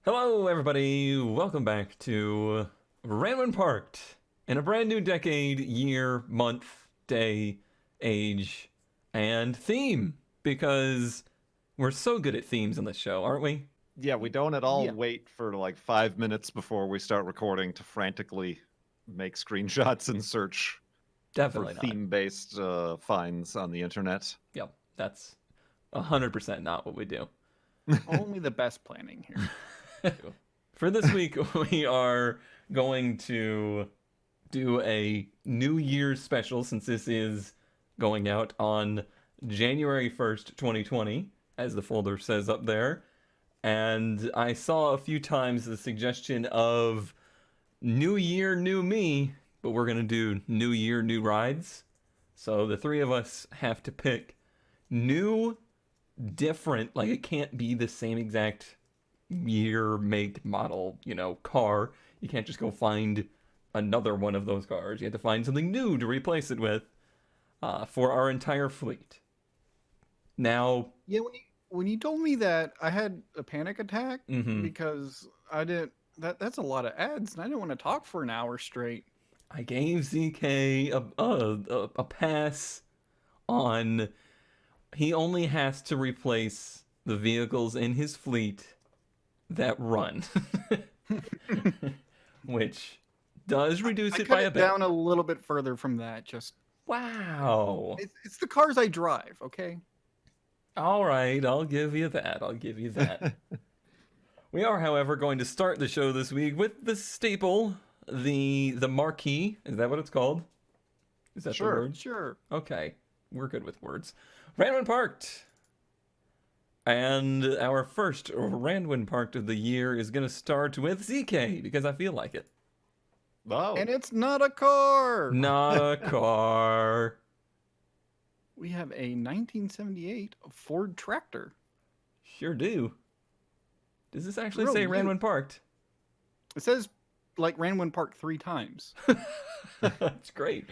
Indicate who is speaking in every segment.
Speaker 1: Hello, everybody. Welcome back to Random Parked in a brand new decade, year, month, day, age, and theme. Because we're so good at themes on this show, aren't we?
Speaker 2: Yeah, we don't at all
Speaker 3: Yeah.
Speaker 2: wait for like 5 minutes before we start recording to frantically make screenshots and search for
Speaker 1: Definitely not.
Speaker 2: theme-based finds on the internet.
Speaker 1: Yep, that's 100% not what we do.
Speaker 3: Only the best planning here.
Speaker 1: For this week, we are going to do a New Year's special since this is going out on January 1st, 2020, as the folder says up there. And I saw a few times the suggestion of New Year, New Me, but we're going to do New Year, New Rides. So the three of us have to pick new, different, like it can't be the same exact year, make, model, car. You can't just go find another one of those cars. You have to find something new to replace it with for our entire fleet. Now,
Speaker 3: Yeah, when you told me that, I had a panic attack
Speaker 1: Mhm.
Speaker 3: because I didn't. That's a lot of ads, and I didn't want to talk for an hour straight.
Speaker 1: I gave ZK a pass on. He only has to replace the vehicles in his fleet that run, which does reduce
Speaker 3: I
Speaker 1: it
Speaker 3: cut
Speaker 1: by a
Speaker 3: it
Speaker 1: bit.
Speaker 3: down a little bit further from that.
Speaker 1: Wow.
Speaker 3: It's the cars I drive. Okay.
Speaker 1: All right, I'll give you that. I'll give you that. We are, however, going to start the show this week with the staple, the marquee. Is that what it's called? Is that
Speaker 2: Sure.
Speaker 1: the word?
Speaker 3: Sure.
Speaker 1: Okay, we're good with words. Randwin Parked. And our first Randwin Parked of the year is going to start with ZK, because I feel like it.
Speaker 2: Oh,
Speaker 3: And it's not a car.
Speaker 1: Not a car.
Speaker 3: We have a 1978 Ford tractor.
Speaker 1: Sure do. Does this actually
Speaker 3: Real
Speaker 1: say
Speaker 3: new.
Speaker 1: Randwin Parked?
Speaker 3: It says like Ranwin Park 3 times.
Speaker 1: That's great.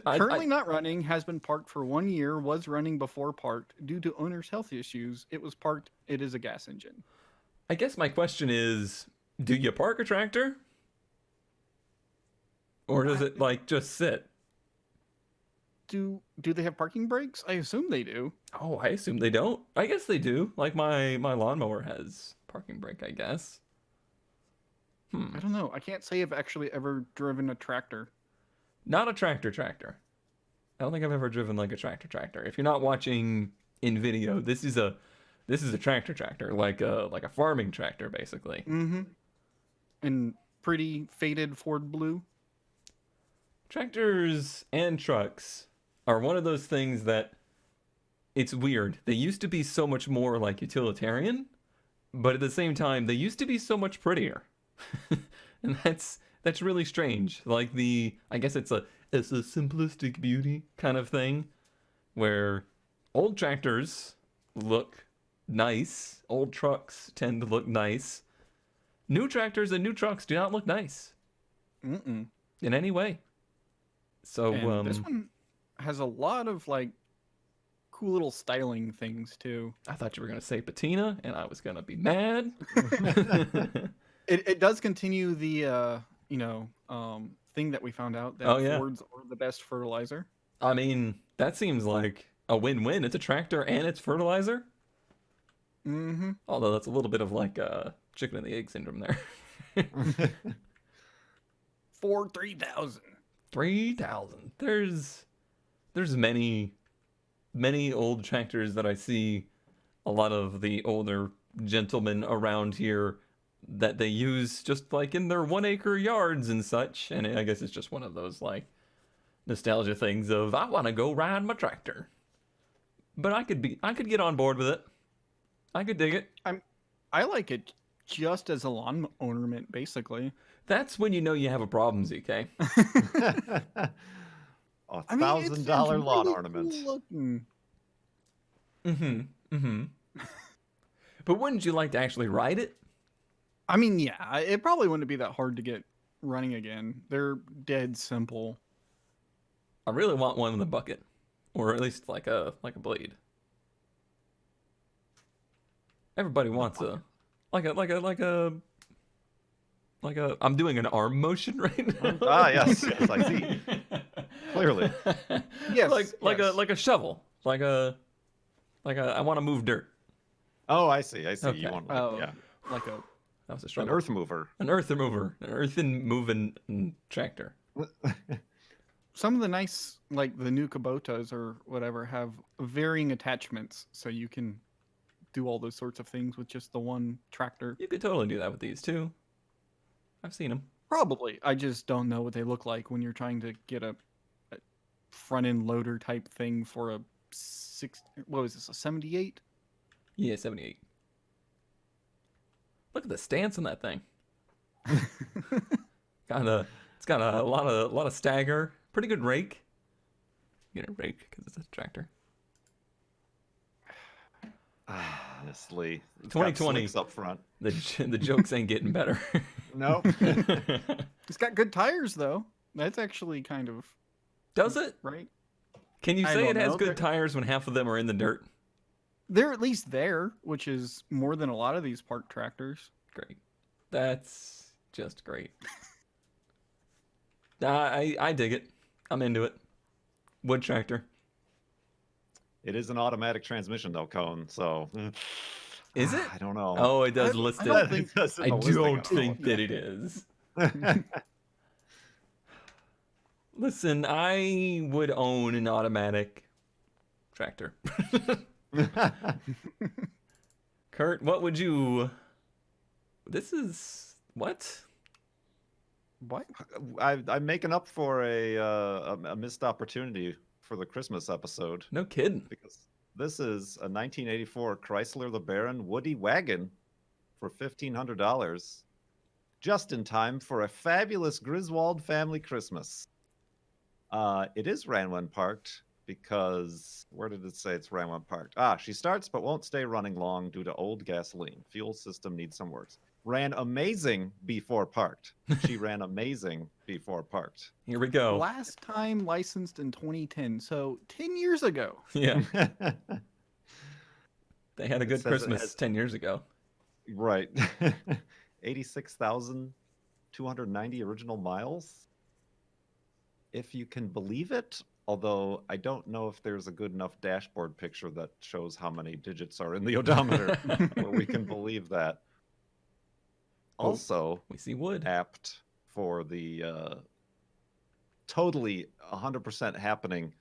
Speaker 3: Currently not running, has been parked for 1 year, was running before parked. Due to owner's health issues, it was parked. It is a gas engine.
Speaker 1: I guess my question is, do you park a tractor? Or does it, just sit?
Speaker 3: Do they have parking brakes? I assume they do.
Speaker 1: Oh, I assume they don't. I guess they do. Like my lawnmower has parking brake, I guess.
Speaker 3: I don't know. I can't say I've actually ever driven a tractor.
Speaker 1: Not a tractor. I don't think I've ever driven like a tractor. If you're not watching in video, this is a tractor, like a farming tractor, basically.
Speaker 3: Mm-hmm. And pretty faded Ford blue.
Speaker 1: Tractors and trucks are one of those things that it's weird. They used to be so much more like utilitarian, but at the same time, they used to be so much prettier. And that's really strange. Like I guess it's a simplistic beauty kind of thing, where old tractors look nice, old trucks tend to look nice. New tractors and new trucks do not look nice
Speaker 3: Mm-mm.
Speaker 1: in any way. So
Speaker 3: And this one has a lot of like cool little styling things too.
Speaker 1: I thought you were gonna say patina, and I was gonna be mad.
Speaker 3: It does continue the thing that we found out that
Speaker 1: Oh, yeah.
Speaker 3: Fords are the best fertilizer.
Speaker 1: I mean, that seems like a win-win. It's a tractor and it's fertilizer.
Speaker 3: Mm-hmm.
Speaker 1: Although that's a little bit of like chicken and the egg syndrome there.
Speaker 3: Ford 3000.
Speaker 1: 3,000. There's many old tractors that I see. A lot of the older gentlemen around here that they use just like in their 1 acre yards and such. And I guess it's just one of those like nostalgia things of I want to go ride my tractor. But I could get on board with it. I could dig it.
Speaker 3: I like it just as a lawn ornament, basically.
Speaker 1: That's when you know you have a problem, ZK.
Speaker 2: a
Speaker 3: I mean, it's
Speaker 2: $1,000 lawn
Speaker 3: really
Speaker 2: ornament.
Speaker 3: cool looking.
Speaker 1: But wouldn't you like to actually ride it?
Speaker 3: I mean, yeah, it probably wouldn't be that hard to get running again. They're dead simple.
Speaker 1: I really want one in the bucket, or at least like a blade. Everybody wants a I'm doing an arm motion right now.
Speaker 2: Yes, I see. Clearly.
Speaker 3: Yes,
Speaker 1: like a shovel, I want to move dirt.
Speaker 2: Oh, I see. I see.
Speaker 1: Okay.
Speaker 2: You want
Speaker 3: like a
Speaker 1: That was a
Speaker 2: an
Speaker 1: struggle.
Speaker 2: earth mover.
Speaker 1: An earthen moving tractor.
Speaker 3: some of the nice, like the new Kubotas or whatever, have varying attachments, so you can do all those sorts of things with just the one tractor.
Speaker 1: You could totally do that with these too. I've seen them.
Speaker 3: Probably. I just don't know what they look like when you're trying to get a front end loader type thing for a what was this, a 78?
Speaker 1: Yeah, 78. Look at the stance on that thing. It's got a lot of stagger. Pretty good rake. Get a rake because it's a tractor.
Speaker 2: Honestly, it's
Speaker 1: 2020
Speaker 2: got slicks up front.
Speaker 1: The jokes ain't getting better.
Speaker 2: Nope.
Speaker 3: It's got good tires though. That's actually kind of
Speaker 1: Does it?
Speaker 3: right.
Speaker 1: Can you
Speaker 3: I
Speaker 1: say
Speaker 3: don't
Speaker 1: it has
Speaker 3: know.
Speaker 1: good tires when half of them are in the dirt?
Speaker 3: They're at least there, which is more than a lot of these park tractors.
Speaker 1: Great. That's just great. I dig it. I'm into it. Wood tractor.
Speaker 2: It is an automatic transmission though, Cone. So
Speaker 1: Is it?
Speaker 2: I don't know.
Speaker 1: Oh, it does list
Speaker 3: I
Speaker 1: it.
Speaker 3: don't think-
Speaker 2: It does in
Speaker 1: I
Speaker 2: the listing
Speaker 1: don't
Speaker 2: of it.
Speaker 1: think that it is. Listen, I would own an automatic tractor. Kurt, what would you... This is... What?
Speaker 3: What?
Speaker 2: I'm making up for a missed opportunity for the Christmas episode
Speaker 1: No kidding.
Speaker 2: because this is a 1984 Chrysler LeBaron Woody wagon for $1,500, just in time for a fabulous Griswold family Christmas. It is ran when parked because where did it say it's ran when parked? She starts but won't stay running long due to old gasoline. Fuel system needs some works. Ran amazing before parked. She ran amazing before parked.
Speaker 1: Here we go.
Speaker 3: Last time licensed in 2010, so 10 years ago.
Speaker 1: Yeah, they had a
Speaker 2: It
Speaker 1: good
Speaker 2: says it
Speaker 1: Christmas
Speaker 2: has-
Speaker 1: 10 years ago.
Speaker 2: Right. 86,290 original miles. If you can believe it, although I don't know if there's a good enough dashboard picture that shows how many digits are in the odometer where we can believe that. Also,
Speaker 1: We see wood.
Speaker 2: apt for the totally 100% happening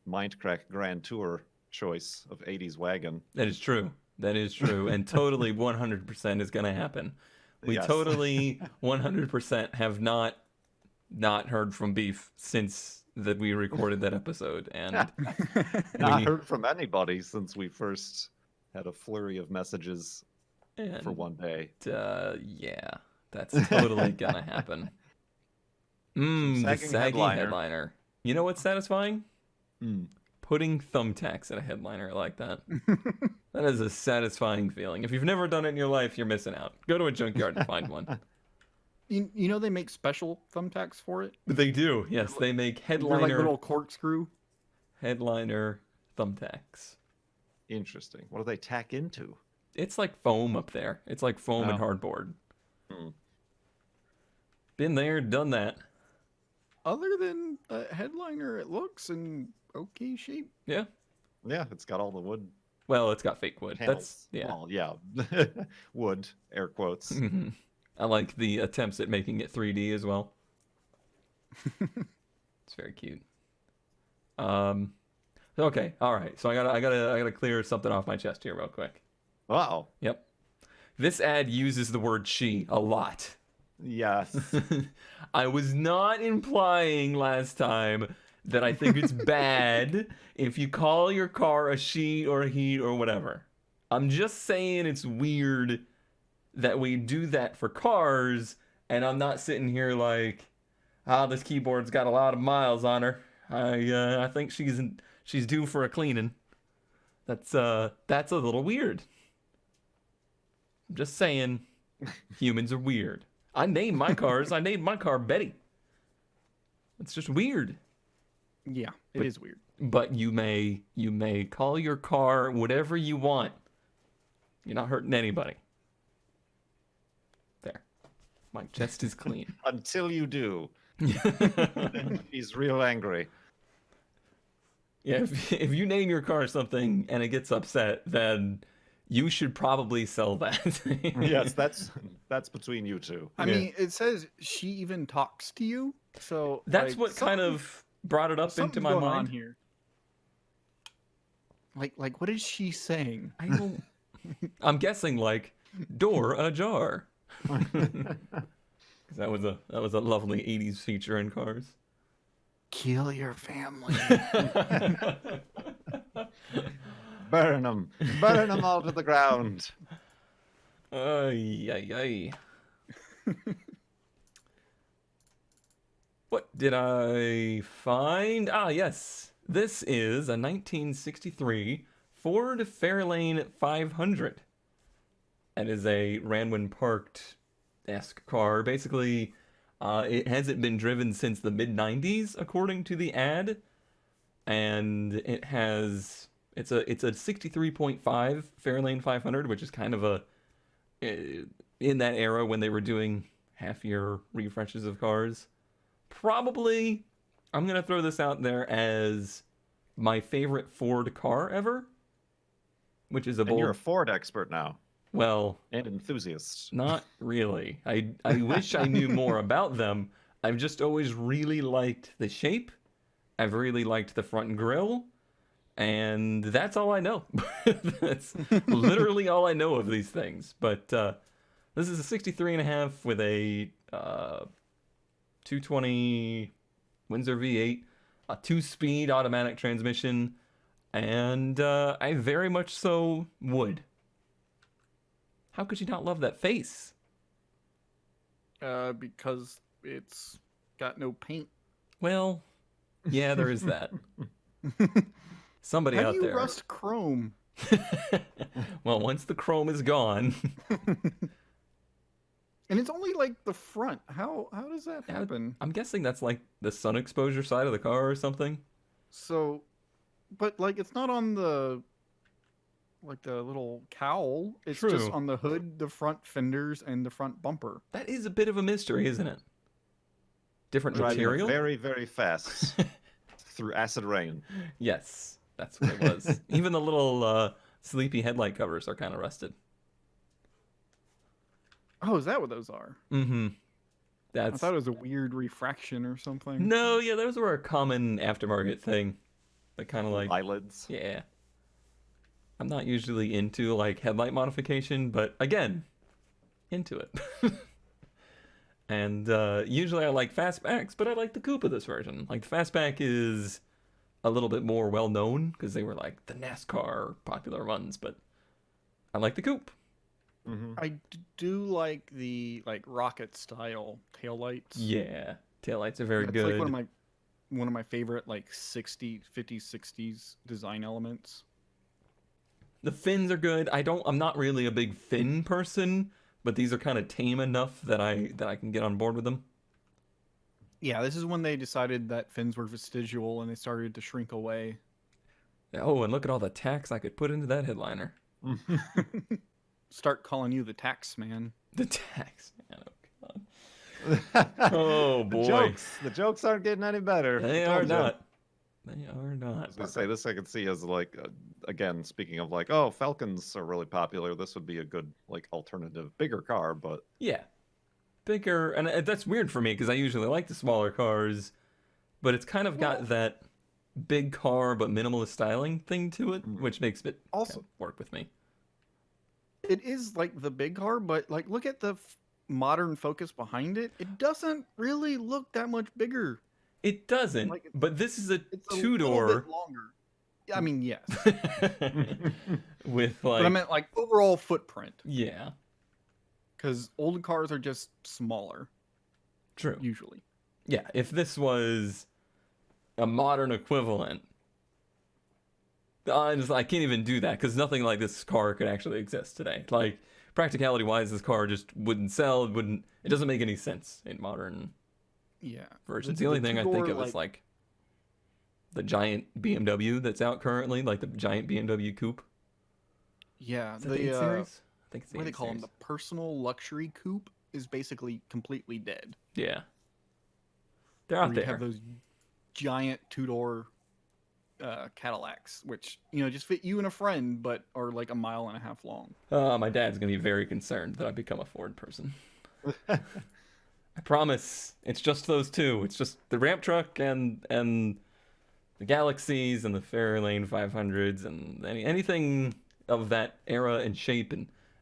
Speaker 2: Mindcrack Grand Tour choice of 80s wagon.
Speaker 1: That is true. That is true. And totally 100% is going to happen. We
Speaker 2: Yes.
Speaker 1: totally 100% have not heard from Beef since that we recorded that episode. And
Speaker 2: Not
Speaker 1: we-
Speaker 2: heard from anybody since we first had a flurry of messages
Speaker 1: and
Speaker 2: for one day.
Speaker 1: yeah, that's totally going to happen. The
Speaker 2: Sagging
Speaker 1: saggy
Speaker 2: headliner.
Speaker 1: headliner. You know what's satisfying?
Speaker 2: Hmm.
Speaker 1: Putting thumbtacks at a headliner like that. That is a satisfying feeling. If you've never done it in your life, you're missing out. Go to a junkyard and find one.
Speaker 3: You know they make special thumbtacks for it?
Speaker 1: They do. Yes, they make
Speaker 3: They're like
Speaker 1: headliner
Speaker 3: little corkscrew.
Speaker 1: thumbtacks.
Speaker 2: Interesting. What do they tack into?
Speaker 1: It's like foam up there. It's like foam and
Speaker 2: Oh.
Speaker 1: hardboard.
Speaker 2: Hmm.
Speaker 1: Been there, done that.
Speaker 3: Other than a headliner, it looks in okay shape.
Speaker 1: Yeah.
Speaker 2: Yeah, it's got all the wood
Speaker 1: Well, it's got fake wood.
Speaker 2: panels.
Speaker 1: That's yeah.
Speaker 2: Well, yeah. Wood, air quotes.
Speaker 1: Mhm. I like the attempts at making it 3D as well. It's very cute. Okay, all right. So I gotta clear something off my chest here real quick.
Speaker 2: Wow.
Speaker 1: Yep. This ad uses the word she a lot.
Speaker 2: Yes.
Speaker 1: I was not implying last time that I think it's bad if you call your car a she or a he or whatever. I'm just saying it's weird that we do that for cars, and I'm not sitting here like, this keyboard's got a lot of miles on her. I think she's due for a cleaning. That's a little weird. I'm just saying, humans are weird. I named my cars. I named my car Betty. It's just weird.
Speaker 3: Yeah, it is weird.
Speaker 1: But you may call your car whatever you want. You're not hurting anybody. My chest is clean.
Speaker 2: Until you do. Then he's real angry.
Speaker 1: Yeah, if you name your car something and it gets upset, then you should probably sell that.
Speaker 2: Yes, that's between you two.
Speaker 3: I
Speaker 1: Yeah.
Speaker 3: mean, it says she even talks to you, so
Speaker 1: That's
Speaker 3: like,
Speaker 1: what kind of brought it up into
Speaker 3: something's
Speaker 1: my
Speaker 3: going on
Speaker 1: mind.
Speaker 3: here. Like, what is she saying?
Speaker 1: I don't. I'm guessing like door ajar. 'Cause that was a lovely '80s feature in cars.
Speaker 3: Kill your family.
Speaker 2: Burn them all to the ground.
Speaker 1: Ay, ay, ay. What did I find? Ah, yes. This is a 1963 Ford Fairlane 500. It is a Ranwin Parked-esque car. Basically, it hasn't been driven since the mid-90s, according to the ad. And it's a 63.5 Fairlane 500, which is kind of in that era when they were doing half-year refreshes of cars. Probably, I'm going to throw this out there as my favorite Ford car ever, which is a
Speaker 2: And you're a
Speaker 1: bold...
Speaker 2: Ford expert now.
Speaker 1: Well,
Speaker 2: And enthusiast.
Speaker 1: not really. I wish I knew more about them. I've just always really liked the shape. I've really liked the front grille. And that's all I know. That's literally all I know of these things. But this is a 63.5 with a 220 Windsor V8, a 2-speed automatic transmission, and I very much so would. How could you not love that face?
Speaker 3: Because it's got no paint.
Speaker 1: Well, yeah, there is that. Somebody
Speaker 3: How
Speaker 1: out
Speaker 3: do you
Speaker 1: there.
Speaker 3: rust chrome?
Speaker 1: Well, once the chrome is gone,
Speaker 3: And it's only like the front. How does that happen?
Speaker 1: I'm guessing that's like the sun exposure side of the car or something.
Speaker 3: So, but like it's not on the little cowl. It's just
Speaker 1: True.
Speaker 3: on the hood, the front fenders, and the front bumper.
Speaker 1: That is a bit of a mystery, isn't it? Different
Speaker 2: Driving
Speaker 1: material?
Speaker 2: very, very fast through acid rain.
Speaker 1: Yes, that's what it was. Even the little sleepy headlight covers are kind of rusted.
Speaker 3: Oh, is that what those are?
Speaker 1: Mm-hmm.
Speaker 3: I
Speaker 1: That's...
Speaker 3: thought it was a weird refraction or something.
Speaker 1: No, yeah, those were a common aftermarket thing. That kind of like...
Speaker 2: Eyelids.
Speaker 1: Yeah. I'm not usually into like headlight modification, but again, into it. And usually I like fastbacks, but I like the coupe of this version. Like the fastback is a little bit more well known because they were like the NASCAR popular ones, but I like the coupe.
Speaker 2: Mm-hmm.
Speaker 3: I do like the rocket style taillights.
Speaker 1: Yeah, taillights are very
Speaker 3: It's
Speaker 1: good.
Speaker 3: like one of my favorite 50s, 60s design elements.
Speaker 1: The fins are good. I'm not really a big fin person, but these are kind of tame enough that I can get on board with them.
Speaker 3: Yeah, this is when they decided that fins were vestigial and they started to shrink away.
Speaker 1: Oh, and look at all the tacks I could put into that headliner.
Speaker 3: Start calling you the tax man.
Speaker 1: The tacks, man. Oh god. Oh boy.
Speaker 2: The jokes aren't getting any better.
Speaker 1: They
Speaker 2: I
Speaker 1: are
Speaker 2: told ya.
Speaker 1: not. They are
Speaker 2: I
Speaker 1: not.
Speaker 2: was gonna say this. I could see as like again, speaking of like, oh, Falcons are really popular. This would be a good like alternative, bigger car, but
Speaker 1: Yeah. Bigger, and that's weird for me because I usually like the smaller cars, but it's kind of got that big car but minimalist styling thing to it, which makes it
Speaker 3: Also-
Speaker 1: kind of work with me.
Speaker 3: It is like the big car, but like look at the modern Focus behind it. It doesn't really look that much bigger.
Speaker 1: It doesn't,
Speaker 3: Like,
Speaker 1: but this is a
Speaker 3: It's a little
Speaker 1: two-door
Speaker 3: bit longer. Yeah, I mean, yes.
Speaker 1: with
Speaker 3: But I
Speaker 1: like,
Speaker 3: meant like overall footprint.
Speaker 1: yeah,
Speaker 3: Because old cars are just smaller,
Speaker 1: true.
Speaker 3: usually.
Speaker 1: Yeah, if this was a modern equivalent, I can't even do that because nothing like this car could actually exist today. Like practicality-wise, this car just wouldn't sell. It doesn't make any sense in modern
Speaker 3: Yeah.
Speaker 1: versions. The only thing I think
Speaker 3: two-door,
Speaker 1: of is like the giant BMW that's out currently, like the giant BMW coupe.
Speaker 3: Yeah,
Speaker 1: Is that the 8 Series? I think it's the
Speaker 3: what do they
Speaker 1: 8
Speaker 3: call them?
Speaker 1: Series.
Speaker 3: The personal luxury coupe. is basically completely dead.
Speaker 1: Yeah. They're out
Speaker 3: Where you
Speaker 1: there.
Speaker 3: have those giant two-door Cadillacs, which just fit you and a friend, but are like a mile and a half long.
Speaker 1: My dad's gonna be very concerned that I become a Ford person. I promise. It's just those two. It's just the ramp truck and the Galaxies and the Fairlane 500s and anything of that era and shape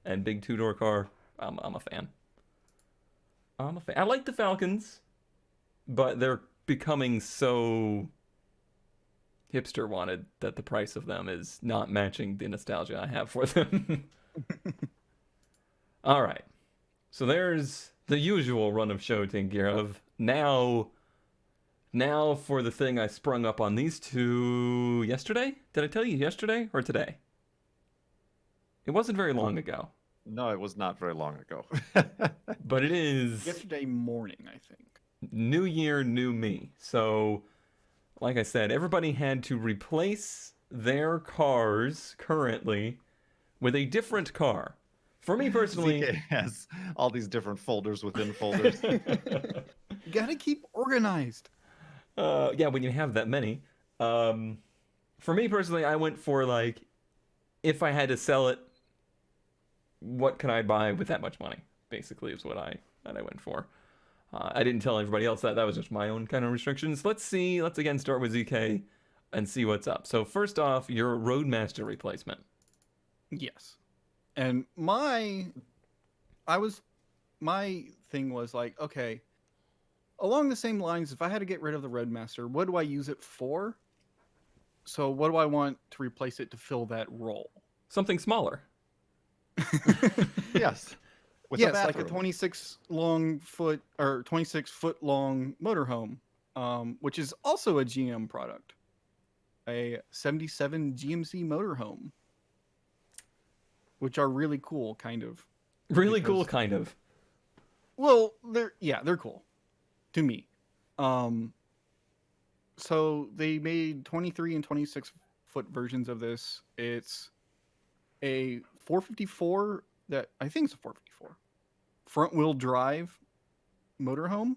Speaker 1: and big two-door car. I'm a fan. I'm a fan. I like the Falcons, but they're becoming so hipster wanted that the price of them is not matching the nostalgia I have for them. All right. So there's the usual run of show taken care of. Now for the thing I sprung up on these two yesterday. Did I tell you yesterday or today? It wasn't very long ago.
Speaker 2: No, it was not very long ago.
Speaker 1: But it is
Speaker 3: Yesterday morning, I think.
Speaker 1: New Year, new me. So, like I said, everybody had to replace their cars currently with a different car. For me personally,
Speaker 2: ZK has all these different folders within folders.
Speaker 3: You gotta keep organized.
Speaker 1: yeah, when you have that many. For me personally, I went for like, if I had to sell it, what can I buy with that much money? Basically, is what I went for. I didn't tell everybody else that. That was just my own kind of restrictions. Let's see. Let's again start with ZK and see what's up. So first off, your Roadmaster replacement.
Speaker 3: Yes. And my thing was like, okay, along the same lines, if I had to get rid of the Roadmaster, what do I use it for? So what do I want to replace it to fill that role?
Speaker 1: Something smaller.
Speaker 2: Yes. With
Speaker 3: Yes,
Speaker 2: a
Speaker 3: like a
Speaker 2: bathroom.
Speaker 3: 26 foot long motorhome, which is also a GM product, a 77 GMC motorhome, which are really cool, kind of.
Speaker 1: Really cool,
Speaker 3: Because-
Speaker 1: kind of.
Speaker 3: Well, they're cool to me. So they made 23 and 26 foot versions of this. It's a 454 that I think it's a 454 front wheel drive motorhome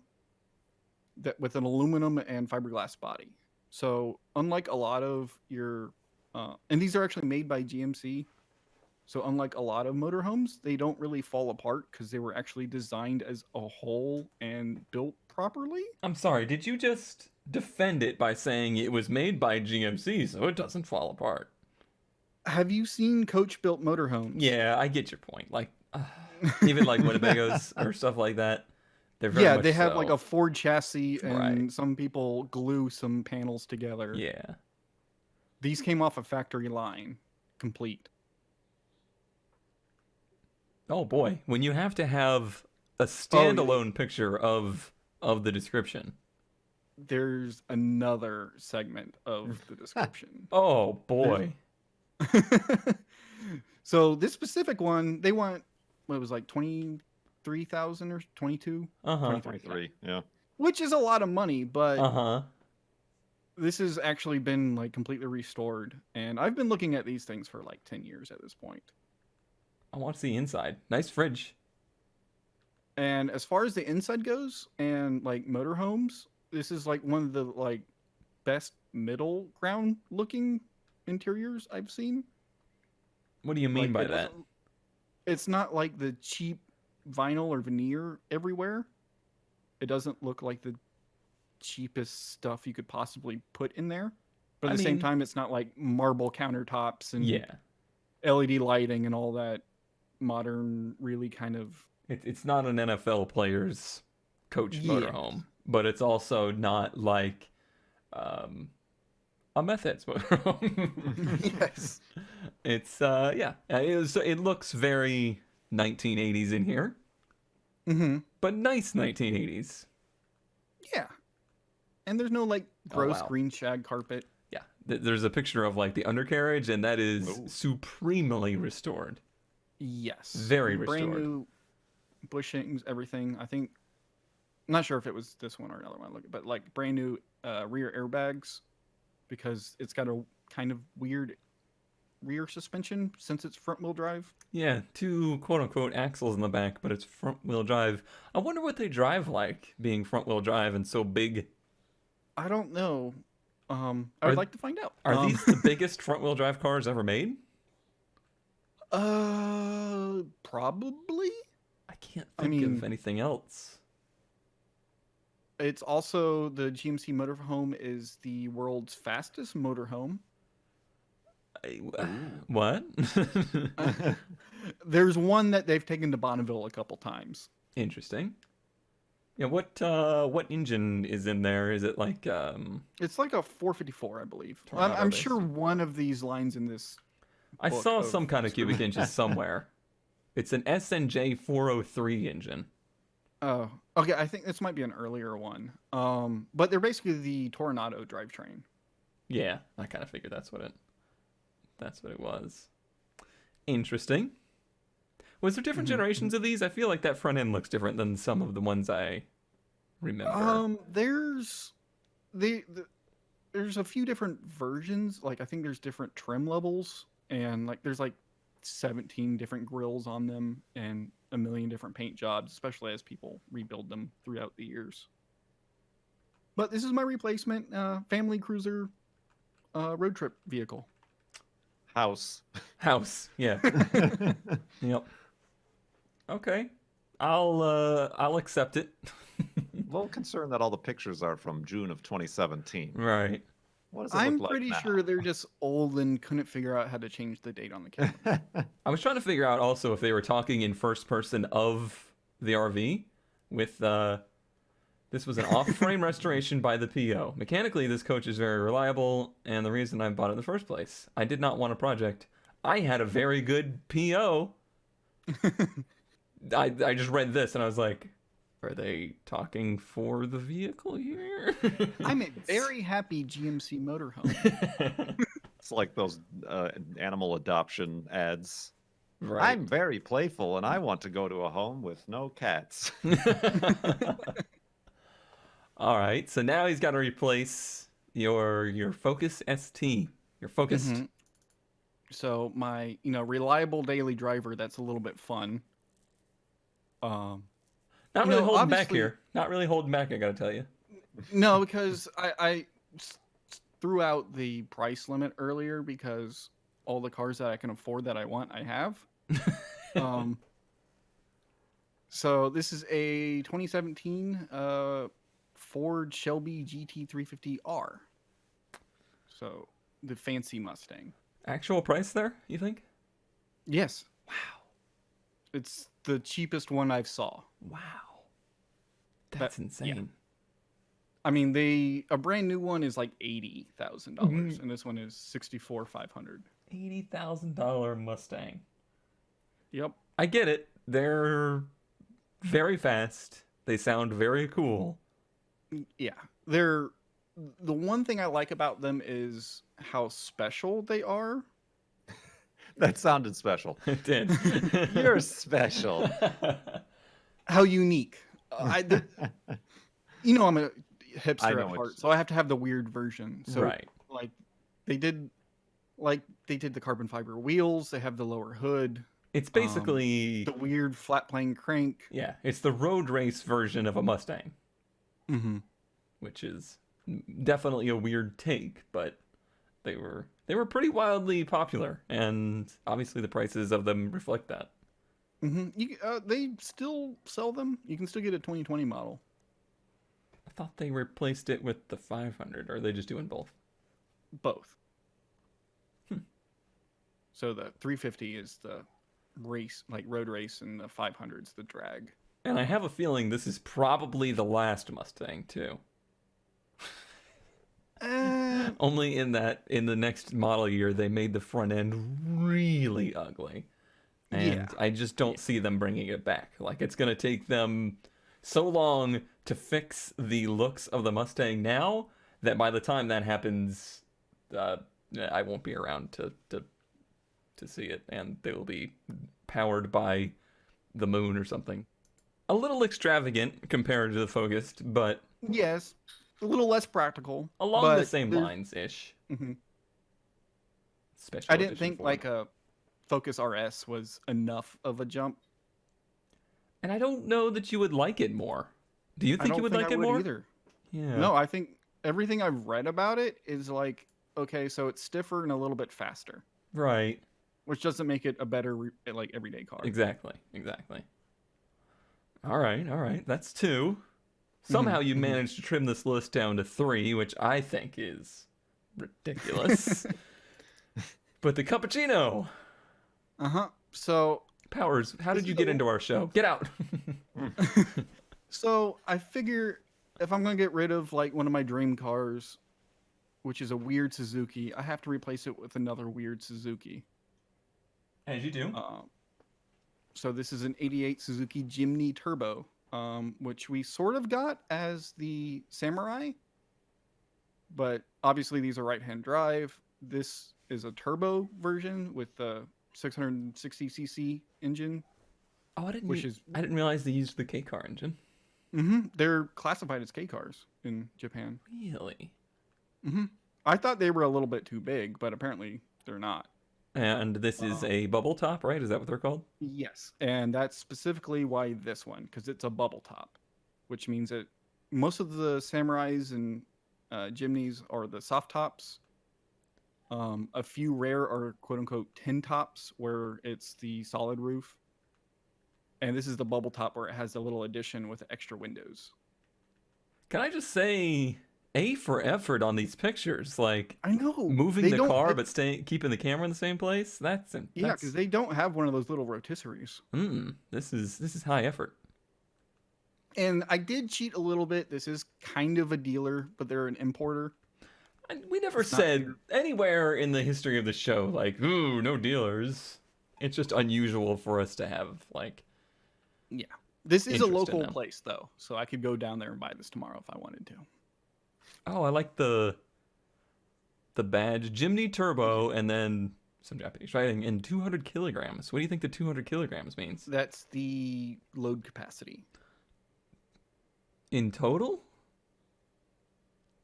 Speaker 3: that with an aluminum and fiberglass body. So unlike a lot of your and these are actually made by GMC. So unlike a lot of motorhomes, they don't really fall apart because they were actually designed as a whole and built properly.
Speaker 1: I'm sorry, did you just defend it by saying it was made by GMC so it doesn't fall apart?
Speaker 3: Have you seen coach-built motorhomes?
Speaker 1: Yeah, I get your point. Like, even like Winnebagos or stuff like that. They're very much
Speaker 3: they have
Speaker 1: so.
Speaker 3: like a Ford chassis and
Speaker 1: Right.
Speaker 3: some people glue some panels together.
Speaker 1: Yeah.
Speaker 3: These came off a factory line, complete.
Speaker 1: Oh boy, when you have to have a standalone picture of the description.
Speaker 3: There's another segment of the description.
Speaker 1: Oh boy.
Speaker 3: So this specific one, they want what was like 23,000 or 22,
Speaker 1: Uh-huh.
Speaker 2: 23, yeah.
Speaker 3: which is a lot of money, but
Speaker 1: Uh-huh.
Speaker 3: this has actually been like completely restored, and I've been looking at these things for like 10 years at this point.
Speaker 1: I want to see inside. Nice fridge.
Speaker 3: And as far as the inside goes, and like motorhomes, this is like one of the like best middle ground looking interiors I've seen.
Speaker 1: What do you mean
Speaker 3: Like,
Speaker 1: by
Speaker 3: it
Speaker 1: that?
Speaker 3: doesn't- It's not like the cheap vinyl or veneer everywhere. It doesn't look like the cheapest stuff you could possibly put in there. But at
Speaker 1: I
Speaker 3: the same
Speaker 1: mean-
Speaker 3: time, it's not like marble countertops and
Speaker 1: Yeah.
Speaker 3: LED lighting and all that modern, really kind of.
Speaker 1: It's not an NFL player's coach
Speaker 3: Yeah.
Speaker 1: motorhome, but it's also not like a meth head's motorhome.
Speaker 3: Yes.
Speaker 1: It's it looks very 1980s in here,
Speaker 3: Mm-hmm.
Speaker 1: but nice 1980s.
Speaker 3: Yeah. And there's no like
Speaker 1: Oh,
Speaker 3: gross
Speaker 1: wow.
Speaker 3: green shag carpet.
Speaker 1: Yeah, there's a picture of like the undercarriage, and that is
Speaker 2: Ooh.
Speaker 1: supremely restored.
Speaker 3: Yes.
Speaker 1: Very
Speaker 3: Brand
Speaker 1: restored.
Speaker 3: new bushings, everything. I think. I'm not sure if it was this one or another one, but like brand new rear airbags, because it's got a kind of weird rear suspension since it's front wheel drive.
Speaker 1: Yeah, 2 quote-unquote axles in the back, but it's front-wheel drive. I wonder what they drive like, being front-wheel drive and so big.
Speaker 3: I don't know. I
Speaker 1: Are-
Speaker 3: would like to find out.
Speaker 1: Are these the biggest front-wheel drive cars ever made?
Speaker 3: Probably.
Speaker 1: I can't
Speaker 3: I
Speaker 1: think
Speaker 3: mean-
Speaker 1: of anything else.
Speaker 3: It's also the GMC motorhome is the world's fastest motorhome.
Speaker 1: What?
Speaker 3: There's one that they've taken to Bonneville a couple times.
Speaker 1: Interesting. Yeah, what engine is in there? Is it like
Speaker 3: It's like a 454, I believe.
Speaker 1: Tornado
Speaker 3: I'm
Speaker 1: base.
Speaker 3: sure one of these lines in this.
Speaker 1: I
Speaker 3: book
Speaker 1: saw
Speaker 3: of
Speaker 1: some kind of cubic inches somewhere. It's an SNJ 403 engine.
Speaker 3: Oh, okay. I think this might be an earlier one. But they're basically the Tornado drivetrain.
Speaker 1: Yeah, I kind of figured that's what it was. Interesting. Was there different generations of these? I feel like that front end looks different than some of the ones I remember.
Speaker 3: There's there's a few different versions. Like I think there's different trim levels, and like there's like 17 different grills on them and a million different paint jobs, especially as people rebuild them throughout the years. But this is my replacement family cruiser road trip vehicle.
Speaker 2: House.
Speaker 1: House, yeah. Yep. Okay. I'll accept it.
Speaker 2: A little concerned that all the pictures are from June of 2017.
Speaker 1: Right.
Speaker 2: What does it
Speaker 3: I'm
Speaker 2: look like
Speaker 3: pretty
Speaker 2: now?
Speaker 3: sure they're just old and couldn't figure out how to change the date on the camera.
Speaker 1: I was trying to figure out also if they were talking in first person of the RV with this was an off-frame restoration by the PO. Mechanically, this coach is very reliable, and the reason I bought it in the first place. I did not want a project. I had a very good PO. I just read this and I was like, are they talking for the vehicle here?
Speaker 3: I'm a very happy GMC motorhome.
Speaker 2: It's like those animal adoption ads.
Speaker 1: Right.
Speaker 2: I'm very playful and I want to go to a home with no cats.
Speaker 1: All right, so now he's got to replace your Focus ST. Your Focused.
Speaker 3: Mhm. So my, reliable daily driver that's a little bit fun.
Speaker 1: Not
Speaker 3: You
Speaker 1: really
Speaker 3: know,
Speaker 1: holding back
Speaker 3: obviously-
Speaker 1: here. Not really holding back, I gotta tell you.
Speaker 3: No, because I threw out the price limit earlier because all the cars that I can afford that I want, I have. So this is a 2017 Ford Shelby GT350R. So the fancy Mustang.
Speaker 1: Actual price there, you think?
Speaker 3: Yes. Wow. It's the cheapest one I've saw.
Speaker 1: Wow. That's
Speaker 3: That-
Speaker 1: insane.
Speaker 3: I mean, a brand new one is like $80,000, and this one is $64,500.
Speaker 1: $80,000 Mustang.
Speaker 3: Yep.
Speaker 1: I get it. They're very fast. They sound very cool.
Speaker 3: Yeah. The one thing I like about them is how special they are.
Speaker 2: That sounded special.
Speaker 1: It did.
Speaker 2: You're special.
Speaker 3: How unique. I'm a
Speaker 2: I
Speaker 3: hipster
Speaker 2: know
Speaker 3: at
Speaker 2: what
Speaker 3: heart,
Speaker 2: you-
Speaker 3: so I have to have the weird version. So
Speaker 1: Right.
Speaker 3: like they did the carbon fiber wheels, they have the lower hood,
Speaker 1: It's basically
Speaker 3: the weird flat plane crank.
Speaker 1: yeah, it's the road race version of a Mustang,
Speaker 3: Mm-hmm.
Speaker 1: which is definitely a weird take, but they were pretty wildly popular, and obviously the prices of them reflect that.
Speaker 3: Mm-hmm. They still sell them. You can still get a 2020 model.
Speaker 1: I thought they replaced it with the 500, or are they just doing both?
Speaker 3: Both. So the 350 is the race, like road race, and the 500 is the drag.
Speaker 1: And I have a feeling this is probably the last Mustang too. Only in the next model year they made the front end really ugly. And
Speaker 3: Yeah.
Speaker 1: I just don't see them bringing it back. Like it's going to take them so long to fix the looks of the Mustang now that by the time that happens I won't be around to see it, and they will be powered by the moon or something. A little extravagant compared to the Focused, but
Speaker 3: Yes, a little less practical.
Speaker 1: along
Speaker 3: but
Speaker 1: the same
Speaker 3: there's-
Speaker 1: lines ish.
Speaker 3: Mhm.
Speaker 1: special
Speaker 3: I didn't
Speaker 1: edition
Speaker 3: think
Speaker 1: Ford.
Speaker 3: like a Focus RS was enough of a jump.
Speaker 1: And I don't know that you would like it more. Do you
Speaker 3: I
Speaker 1: think
Speaker 3: don't
Speaker 1: you would
Speaker 3: think
Speaker 1: like
Speaker 3: I
Speaker 1: it
Speaker 3: would
Speaker 1: more?
Speaker 3: either.
Speaker 1: Yeah.
Speaker 3: No, I think everything I've read about it is like, okay, so it's stiffer and a little bit faster,
Speaker 1: Right.
Speaker 3: which doesn't make it a better like everyday car.
Speaker 1: Exactly. All right. That's two. Somehow you managed to trim this list down to three, which I think is ridiculous. But the cappuccino.
Speaker 3: So
Speaker 1: Powers, how
Speaker 3: This
Speaker 1: did you
Speaker 3: is
Speaker 1: get
Speaker 3: a-
Speaker 1: into our show? Get out.
Speaker 3: So I figure if I'm gonna get rid of like one of my dream cars, which is a weird Suzuki, I have to replace it with another weird Suzuki.
Speaker 1: As you do.
Speaker 3: So this is an '88 Suzuki Jimny Turbo, which we sort of got as the Samurai, but obviously these are right-hand drive. This is a turbo version with the 660cc engine.
Speaker 1: Oh, I
Speaker 3: which is-
Speaker 1: didn't realize they used the K car engine.
Speaker 3: They're classified as K cars in Japan.
Speaker 1: Really?
Speaker 3: I thought they were a little bit too big, but apparently they're not.
Speaker 1: And this is a bubble top, right? Is that what they're called?
Speaker 3: Yes, and that's specifically why this one, because it's a bubble top, which means that most of the Samurais and Jimneys are the soft tops. A few rare are quote unquote tin tops, where it's the solid roof. And this is the bubble top where it has a little addition with extra windows.
Speaker 1: Can I just say, A for effort on these pictures? Like,
Speaker 3: I know.
Speaker 1: moving
Speaker 3: they
Speaker 1: the
Speaker 3: don't
Speaker 1: car
Speaker 3: have-
Speaker 1: but keeping the camera in the same place? That's
Speaker 3: Yeah, because they don't have one of those little rotisseries.
Speaker 1: this is high effort.
Speaker 3: And I did cheat a little bit. This is kind of a dealer, but they're an importer.
Speaker 1: And we never
Speaker 3: It's not
Speaker 1: said
Speaker 3: here.
Speaker 1: anywhere in the history of the show, like, ooh, no dealers. It's just unusual for us to have, like,
Speaker 3: Yeah. This is a
Speaker 1: Interest in
Speaker 3: local
Speaker 1: them.
Speaker 3: place, though, so I could go down there and buy this tomorrow if I wanted to.
Speaker 1: oh, I like the badge, Jimny Turbo, and then some Japanese writing, and 200 kilograms. What do you think the 200 kilograms means?
Speaker 3: That's the load capacity.
Speaker 1: In total?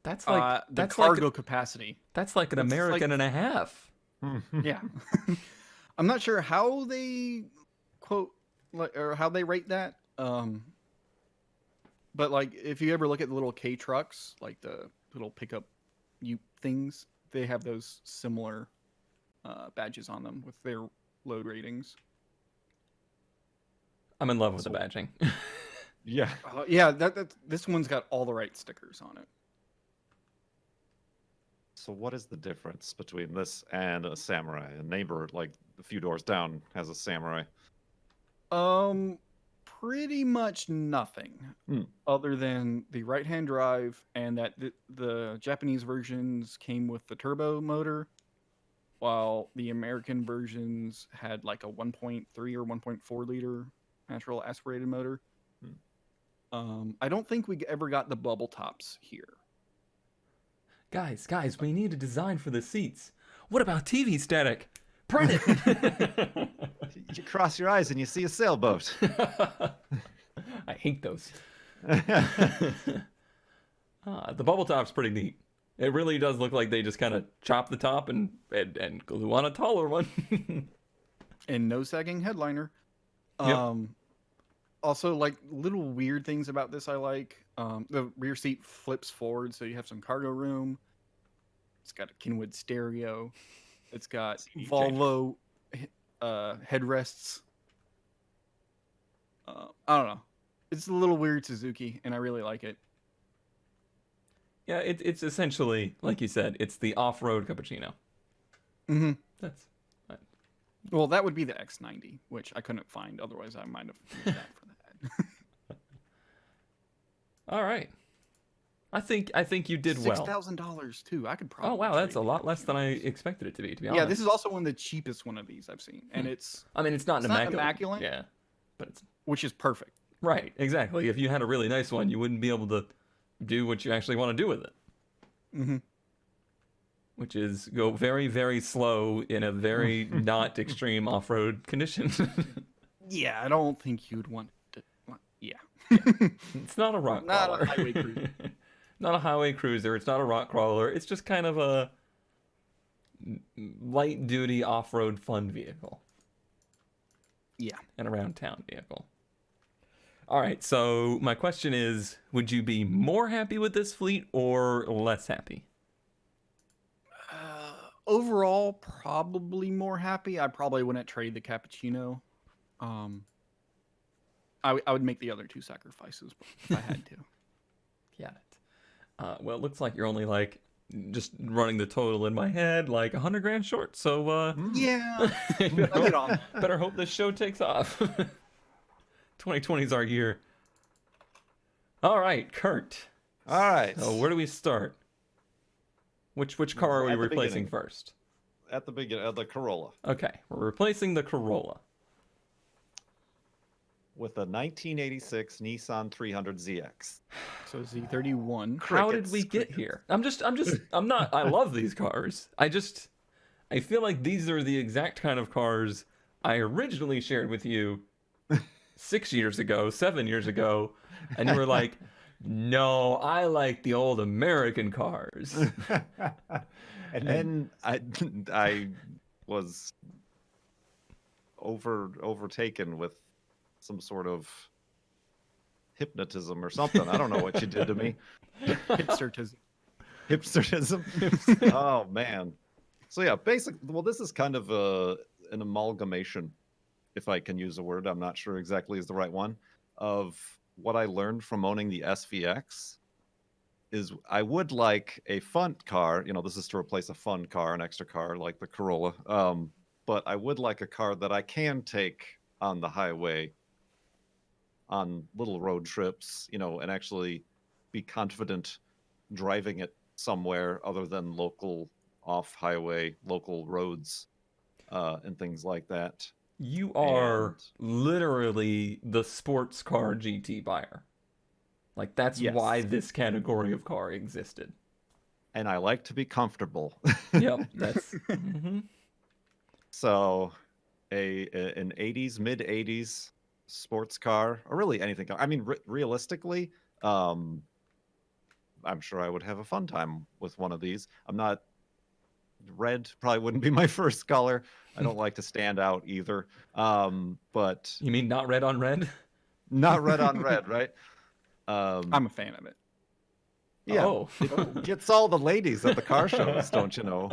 Speaker 1: That's like
Speaker 3: The
Speaker 1: that's
Speaker 3: cargo
Speaker 1: like
Speaker 3: capacity.
Speaker 1: that's like an
Speaker 3: it's
Speaker 1: American
Speaker 3: like-
Speaker 1: and a half.
Speaker 3: Yeah. I'm not sure how they quote or how they rate that. But like if you ever look at the little K trucks, like the little pickup things, they have those similar badges on them with their load ratings.
Speaker 1: I'm in love with the badging.
Speaker 2: Yeah.
Speaker 3: Yeah, this one's got all the right stickers on it.
Speaker 2: So what is the difference between this and a Samurai? A neighbor, like a few doors down, has a Samurai.
Speaker 3: Pretty much nothing other than the right-hand drive and that the Japanese versions came with the turbo motor, while the American versions had like a 1.3 or 1.4 liter natural aspirated motor. I don't think we ever got the bubble tops here.
Speaker 1: guys, we need a design for the seats. What about TV static? Print it.
Speaker 2: You cross your eyes and you see a sailboat.
Speaker 1: I hate those. The bubble top's pretty neat. It really does look like they just kind of chop the top and glue on a taller one.
Speaker 3: And no sagging headliner.
Speaker 1: Yep.
Speaker 3: Also, like little weird things about this I like. The rear seat flips forward, so you have some cargo room. It's got a Kenwood stereo. It's got Volvo headrests. I don't know. It's a little weird Suzuki, and I really like it.
Speaker 1: Yeah, it's essentially, like you said, it's the off-road cappuccino.
Speaker 3: Mm-hmm.
Speaker 1: That's
Speaker 3: Well, that would be the X90, which I couldn't find. Otherwise, I might have used that for that.
Speaker 1: all right. I think you did well.
Speaker 3: $6,000 too. I could probably.
Speaker 1: Oh wow, that's a
Speaker 3: trade
Speaker 1: lot
Speaker 3: it.
Speaker 1: less than I expected it to be. To be honest.
Speaker 3: Yeah, this is also one of the cheapest one of these I've seen, and it's
Speaker 1: I mean, it's not
Speaker 3: it's not
Speaker 1: immaculate.
Speaker 3: immaculate.
Speaker 1: Yeah, but it's
Speaker 3: which is perfect.
Speaker 1: right. Exactly. If you had a really nice one, you wouldn't be able to do what you actually want to do with it.
Speaker 3: Mm-hmm.
Speaker 1: Which is go very, very slow in a very not extreme off-road condition.
Speaker 3: Yeah, I don't think you'd want to. Yeah.
Speaker 1: It's not a rock
Speaker 3: Not a
Speaker 1: crawler.
Speaker 3: highway cruiser.
Speaker 1: Not a highway cruiser. It's not a rock crawler. It's just kind of a light duty off-road fun vehicle.
Speaker 3: Yeah.
Speaker 1: An around town vehicle. All right, so my question is, would you be more happy with this fleet or less happy?
Speaker 3: Overall, probably more happy. I probably wouldn't trade the cappuccino. I would make the other two sacrifices if I had to.
Speaker 1: Got it. Well, it looks like you're only like just running the total in my head, like 100 grand short. So
Speaker 3: Yeah. I'll get on.
Speaker 1: better hope this show takes off. 2020 is our year. All right, Kurt.
Speaker 2: All right.
Speaker 1: So where do we start? Which car are we
Speaker 2: At the
Speaker 1: replacing
Speaker 2: beginning.
Speaker 1: first?
Speaker 2: At the beginning, the Corolla
Speaker 1: Okay, we're replacing the Corolla.
Speaker 2: with a 1986 Nissan 300ZX.
Speaker 3: So Z31.
Speaker 1: How did we get
Speaker 2: Crickets.
Speaker 1: here? I'm not, I love these cars. I feel like these are the exact kind of cars I originally shared with you 6 years ago, 7 years ago, and you were like, no, I like the old American cars.
Speaker 2: And then I was overtaken with some sort of hypnotism or something. I don't know what you did to me.
Speaker 3: Hipstertism.
Speaker 2: Hipsterism. Oh man. So yeah, well, this is kind of an amalgamation, if I can use a word. I'm not sure exactly is the right one, of what I learned from owning the SVX. Is I would like a fun car. This is to replace a fun car, an extra car like the Corolla. But I would like a car that I can take on the highway on little road trips, and actually be confident driving it somewhere other than local off-highway, local roads, and things like that.
Speaker 1: You are
Speaker 2: And-
Speaker 1: literally the sports car GT buyer. Like, that's
Speaker 2: Yes.
Speaker 1: why this category of car existed.
Speaker 2: And I like to be comfortable.
Speaker 1: Yep, that's... Mhm.
Speaker 2: So an 80s, mid 80s sports car, or really anything. I mean, realistically, I'm sure I would have a fun time with one of these. I'm not red, probably wouldn't be my first color. I don't like to stand out either. But
Speaker 1: You mean not red on red?
Speaker 2: not red on red, right?
Speaker 3: I'm a fan of it.
Speaker 2: Yeah.
Speaker 1: Oh.
Speaker 2: It gets all the ladies at the car shows, don't you know?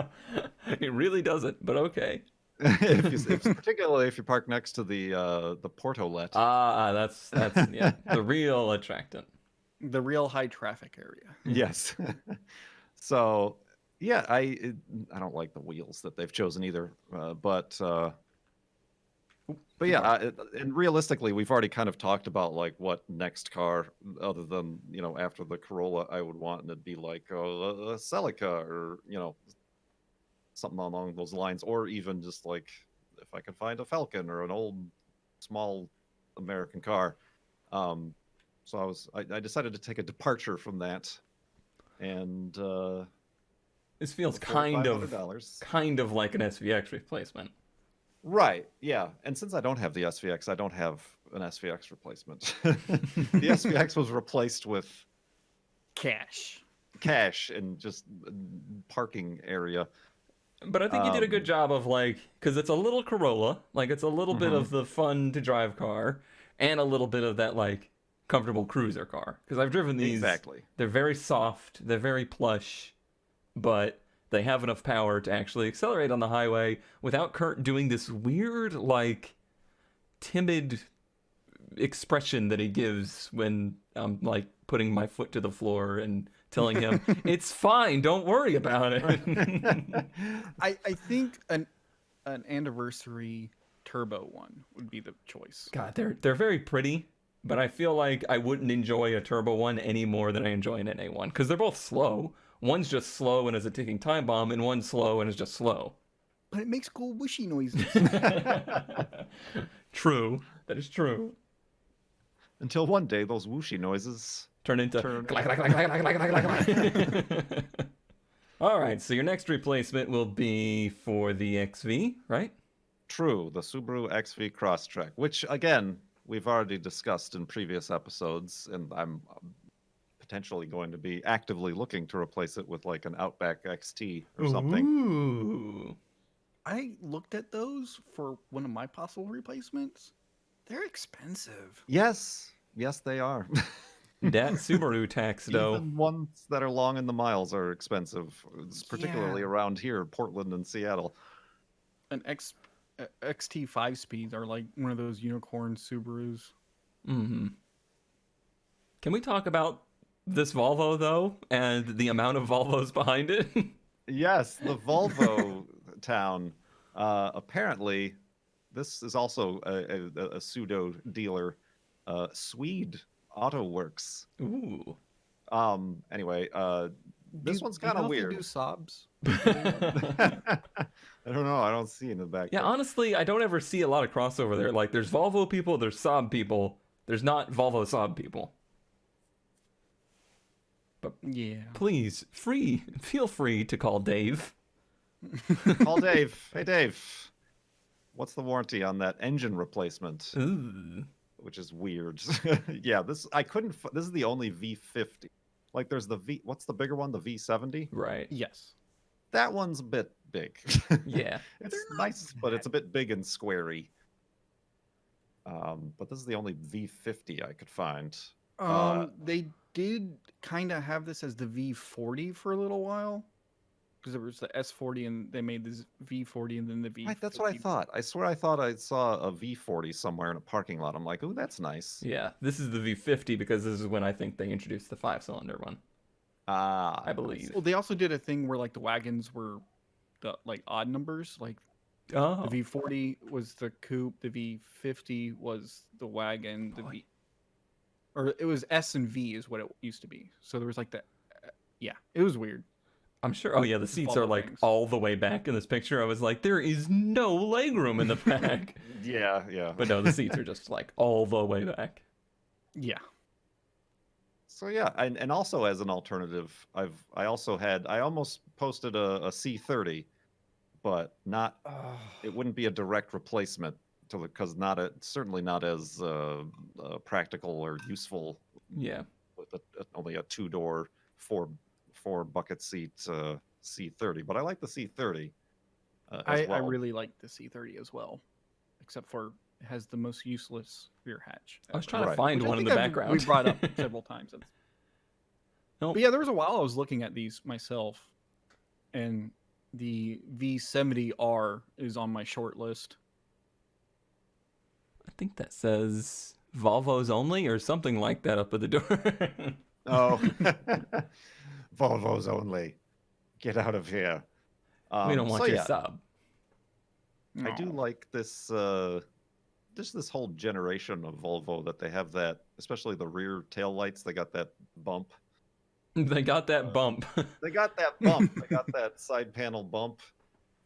Speaker 1: It really doesn't, but okay.
Speaker 2: Particularly if you park next to the portolet.
Speaker 1: That's yeah, the real attractant.
Speaker 3: The real high traffic area.
Speaker 2: Yes. So yeah, I don't like the wheels that they've chosen either. But yeah, and realistically, we've already kind of talked about like what next car, other than after the Corolla, I would want, and it'd be like a Celica or something along those lines, or even just like if I could find a Falcon or an old small American car. So I decided to take a departure from that, and
Speaker 1: This feels
Speaker 2: for
Speaker 1: kind
Speaker 2: $500.
Speaker 1: of like an SVX replacement.
Speaker 2: Right, yeah. And since I don't have the SVX, I don't have an SVX replacement. The SVX was replaced with
Speaker 3: Cash.
Speaker 2: cash and just parking area.
Speaker 1: But I think you did a good job of like, because it's a little Corolla, like it's a little bit of the fun to drive car, and a little bit of that like comfortable cruiser car. Because I've driven these.
Speaker 2: Exactly.
Speaker 1: They're very soft, they're very plush, but they have enough power to actually accelerate on the highway without Kurt doing this weird, like, timid expression that he gives when I'm like putting my foot to the floor and telling him it's fine, don't worry about it.
Speaker 3: I think an anniversary turbo one would be the choice.
Speaker 1: God, they're very pretty, but I feel like I wouldn't enjoy a turbo one any more than I enjoy an NA one, because they're both slow. One's just slow and is a ticking time bomb, and one's slow and is just slow.
Speaker 3: But it makes cool whooshy noises.
Speaker 1: True, that is true.
Speaker 2: Until one day, those whooshy noises
Speaker 1: Turn into
Speaker 2: Turn-
Speaker 1: clack, clack, clack, clack, clack, clack, clack. All right, so your next replacement will be for the XV, right?
Speaker 2: True, the Subaru XV Crosstrek, which again we've already discussed in previous episodes, and I'm potentially going to be actively looking to replace it with like an Outback XT or something.
Speaker 1: Ooh.
Speaker 3: I looked at those for one of my possible replacements. They're expensive.
Speaker 2: Yes, yes, they are.
Speaker 1: That Subaru tax, though.
Speaker 2: Even ones that are long in the miles are expensive, particularly
Speaker 3: Yeah.
Speaker 2: around here, Portland and Seattle.
Speaker 3: An XT 5-speeds are like one of those unicorn Subarus.
Speaker 1: Mm-hmm. Can we talk about this Volvo, though, and the amount of Volvos behind it?
Speaker 2: Yes, the Volvo town. Apparently, this is also a pseudo dealer. Swede Auto Works.
Speaker 1: Ooh.
Speaker 2: Anyway, this one's kind of weird.
Speaker 3: Do Saabs?
Speaker 2: I don't know. I don't see it in the back.
Speaker 1: Yeah, honestly, I don't ever see a lot of crossover there. Like, there's Volvo people, there's Saab people. There's not Volvo Saab people. But
Speaker 3: Yeah.
Speaker 1: please, feel free to call Dave.
Speaker 2: Call Dave. Hey, Dave. What's the warranty on that engine replacement?
Speaker 1: Ooh.
Speaker 2: Which is weird. Yeah, this is the only V50. Like, there's the what's the bigger one? The V70.
Speaker 1: Right.
Speaker 3: Yes.
Speaker 2: That one's a bit big.
Speaker 1: Yeah.
Speaker 2: It's nice, but it's a bit big and squarey. But this is the only V50 I could find.
Speaker 3: They did kind of have this as the V40 for a little while, because there was the S40 and they made this V40 and then the V50.
Speaker 2: That's what I thought. I swear I thought I saw a V40 somewhere in a parking lot. I'm like, oh, that's nice.
Speaker 1: Yeah, this is the V50 because this is when I think they introduced the 5-cylinder one. I believe.
Speaker 3: Well, they also did a thing where like the wagons were the like odd numbers. Like
Speaker 1: Oh.
Speaker 3: the V40 was the coupe, the V50 was the wagon, or it was S and V is what it used to be. So there was like that. Yeah, it was weird.
Speaker 1: I'm sure. Oh yeah, the seats are like all the way back in this picture. I was like, there is no legroom in the back.
Speaker 2: Yeah.
Speaker 1: But no, the seats are just like all the way back.
Speaker 3: Yeah.
Speaker 2: So yeah, and also as an alternative, I almost posted a C30, but not. It wouldn't be a direct replacement because certainly not as practical or useful.
Speaker 1: Yeah.
Speaker 2: With only a 2-door, four bucket seat C30, but I like the C30.
Speaker 3: I really like the C30 as well, except for it has the most useless rear hatch.
Speaker 1: I was trying to
Speaker 2: Right.
Speaker 1: find
Speaker 3: Which I
Speaker 1: one in
Speaker 3: think
Speaker 1: the
Speaker 3: I've-
Speaker 1: background.
Speaker 3: We brought up several times.
Speaker 1: Nope.
Speaker 3: But yeah, there was a while I was looking at these myself, and the V70R is on my short list.
Speaker 1: I think that says Volvos only or something like that up at the door.
Speaker 2: Oh, Volvos only. Get out of here.
Speaker 1: We don't want
Speaker 2: so
Speaker 1: your
Speaker 2: yeah,
Speaker 1: sub.
Speaker 2: I do like this. Just this whole generation of Volvo that they have that, especially the rear tail lights. They got that bump.
Speaker 1: They got that bump.
Speaker 2: They got that bump. They got that side panel bump.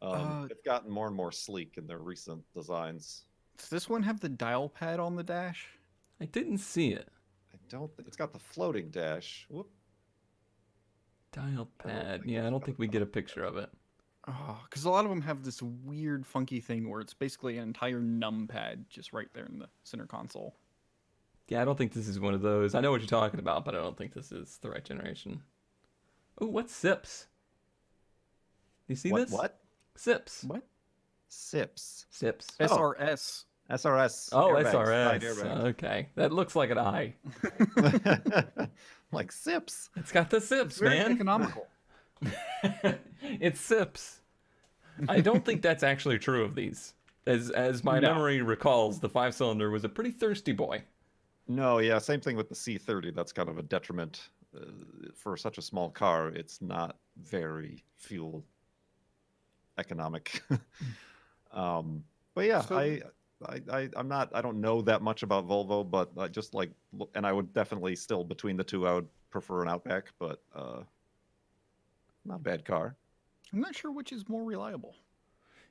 Speaker 3: Uh,
Speaker 2: They've gotten more and more sleek in their recent designs.
Speaker 3: Does this one have the dial pad on the dash?
Speaker 1: I didn't see it.
Speaker 2: I don't. It's got the floating dash. Whoop.
Speaker 1: Dial pad.
Speaker 2: think
Speaker 1: Yeah, I
Speaker 2: it's
Speaker 1: don't
Speaker 2: got
Speaker 1: think
Speaker 2: the
Speaker 1: we get a picture of it.
Speaker 3: Oh, because a lot of them have this weird, funky thing where it's basically an entire numpad just right there in the center console.
Speaker 1: Yeah, I don't think this is one of those. I know what you're talking about, but I don't think this is the right generation. Oh, what's SIPs? You see this?
Speaker 2: What?
Speaker 1: SIPs.
Speaker 3: What?
Speaker 2: SIPs.
Speaker 1: SIPs.
Speaker 3: SRS.
Speaker 2: SRS.
Speaker 1: Oh,
Speaker 2: airbags, side
Speaker 1: SRS.
Speaker 2: airbags.
Speaker 1: Okay. That looks like an I.
Speaker 2: Like SIPs.
Speaker 1: It's got the SIPs,
Speaker 3: Very
Speaker 1: man.
Speaker 3: economical.
Speaker 1: It's SIPs. I don't think that's actually true of these. As my
Speaker 3: No.
Speaker 1: memory recalls, the 5-cylinder was a pretty thirsty boy.
Speaker 2: No, yeah, same thing with the C30. That's kind of a detriment for such a small car. It's not very fuel economic. But yeah,
Speaker 3: So-
Speaker 2: I'm not. I don't know that much about Volvo, but I just like, and I would definitely still between the two, I would prefer an Outback, but not a bad car.
Speaker 3: I'm not sure which is more reliable.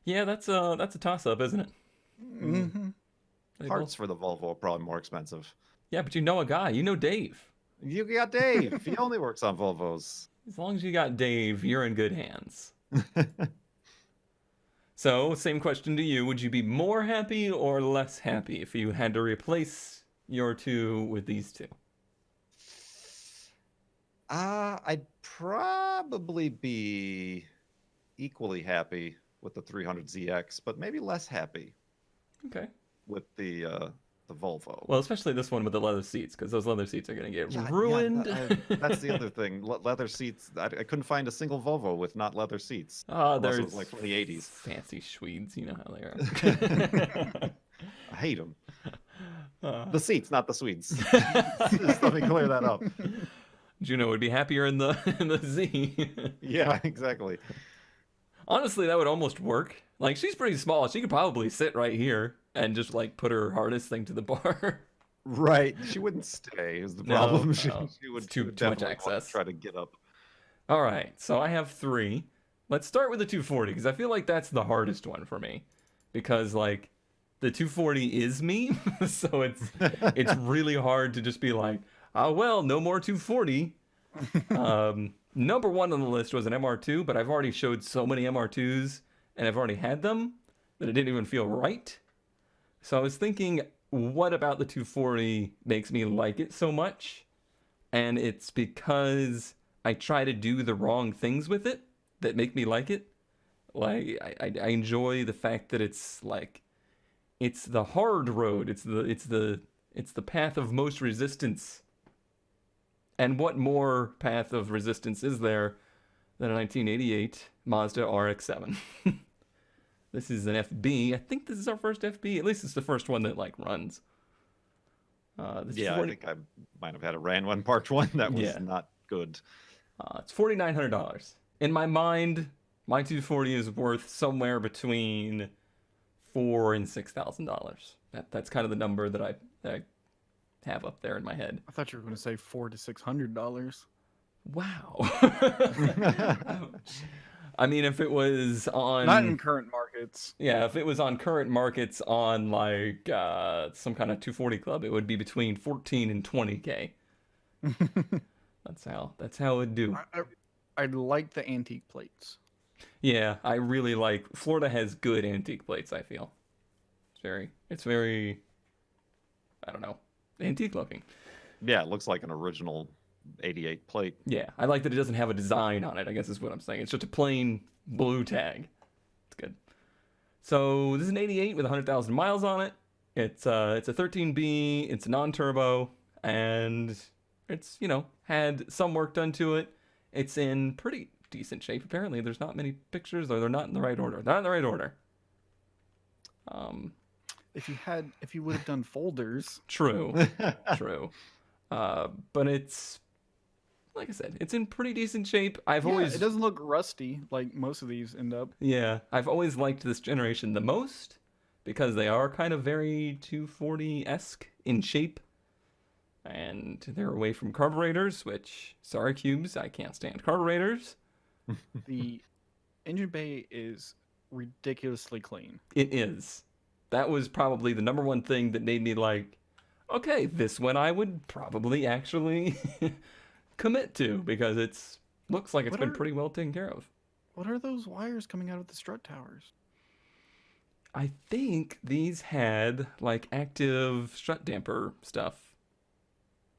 Speaker 1: Yeah, that's a toss-up, isn't it?
Speaker 3: Mm-hmm.
Speaker 1: They
Speaker 2: Parts
Speaker 1: both-
Speaker 2: for the Volvo are probably more expensive.
Speaker 1: Yeah, but you know a guy. You know Dave.
Speaker 2: You got Dave. He only works on Volvos.
Speaker 1: As long as you got Dave, you're in good hands. So, same question to you. Would you be more happy or less happy if you had to replace your two with these two?
Speaker 2: I'd probably be equally happy with the 300ZX, but maybe less happy
Speaker 1: Okay.
Speaker 2: with the Volvo.
Speaker 1: Well, especially this one with the leather seats, because those leather seats are going to get
Speaker 2: Yeah,
Speaker 1: ruined.
Speaker 2: that's the other thing. Leather seats. I couldn't find a single Volvo with not leather seats.
Speaker 1: Oh,
Speaker 2: Unless
Speaker 1: there's
Speaker 2: it was like from the 80s.
Speaker 1: fancy Swedes, you know how they are.
Speaker 2: I hate them.
Speaker 1: Uh,
Speaker 2: The seats, not the Swedes. Just let me clear that up.
Speaker 1: Juno would be happier in the in the Z.
Speaker 2: Yeah, exactly.
Speaker 1: Honestly, that would almost work. Like, she's pretty small. She could probably sit right here and just like put her harness thing to the bar.
Speaker 2: Right. She wouldn't stay is the
Speaker 1: No,
Speaker 2: problem.
Speaker 1: no.
Speaker 2: She would
Speaker 1: It's too much
Speaker 2: definitely want to
Speaker 1: access.
Speaker 2: try to get up.
Speaker 1: All right, so I have 3. Let's start with the 240 because I feel like that's the hardest one for me, because like the 240 is me, so it's really hard to just be like, oh well, no more 240. Number 1 on the list was an MR2, but I've already showed so many MR2s and I've already had them that it didn't even feel right. So I was thinking, what about the 240 makes me like it so much? And it's because I try to do the wrong things with it that make me like it. Like I enjoy the fact that it's like it's the hard road. It's the path of most resistance. And what more path of resistance is there than a 1988 Mazda RX-7? This is an FB. I think this is our first FB. At least it's the first one that like runs.
Speaker 2: Yeah, I think I might have had a ran one parked one that was not good.
Speaker 1: It's $4,900. In my mind, my 240 is worth somewhere between $4,000 and $6,000. That's kind of the number that I have up there in my head.
Speaker 3: I thought you were going to say $400 to $600.
Speaker 1: Wow. I mean, if it was on
Speaker 3: Not in current markets.
Speaker 1: yeah, if it was on current markets on like some kind of 240 club, it would be between 14 and 20K. That's how it'd do.
Speaker 3: I like the antique plates.
Speaker 1: Yeah, I really like Florida has good antique plates, I feel. It's very I don't know, antique looking.
Speaker 2: Yeah, it looks like an original 88 plate.
Speaker 1: Yeah, I like that it doesn't have a design on it, I guess is what I'm saying. It's just a plain blue tag. It's good. So this is an 88 with 100,000 miles on it. It's a 13B, it's non-turbo, and it's, had some work done to it. It's in pretty decent shape. Apparently there's not many pictures, or they're not in the right order. They're not in the right order.
Speaker 3: If you would have done folders.
Speaker 1: True. But it's, like I said, it's in pretty decent shape.
Speaker 3: It doesn't look rusty like most of these end up.
Speaker 1: Yeah, I've always liked this generation the most because they are kind of very 240-esque in shape. And they're away from carburetors, which, sorry, Cubes, I can't stand carburetors.
Speaker 3: The engine bay is ridiculously clean.
Speaker 1: It is. That was probably the number one thing that made me like, okay, this one I would probably actually commit to because it's looks like it's been pretty well taken care of.
Speaker 3: What are those wires coming out of the strut towers?
Speaker 1: I think these had like active strut damper stuff.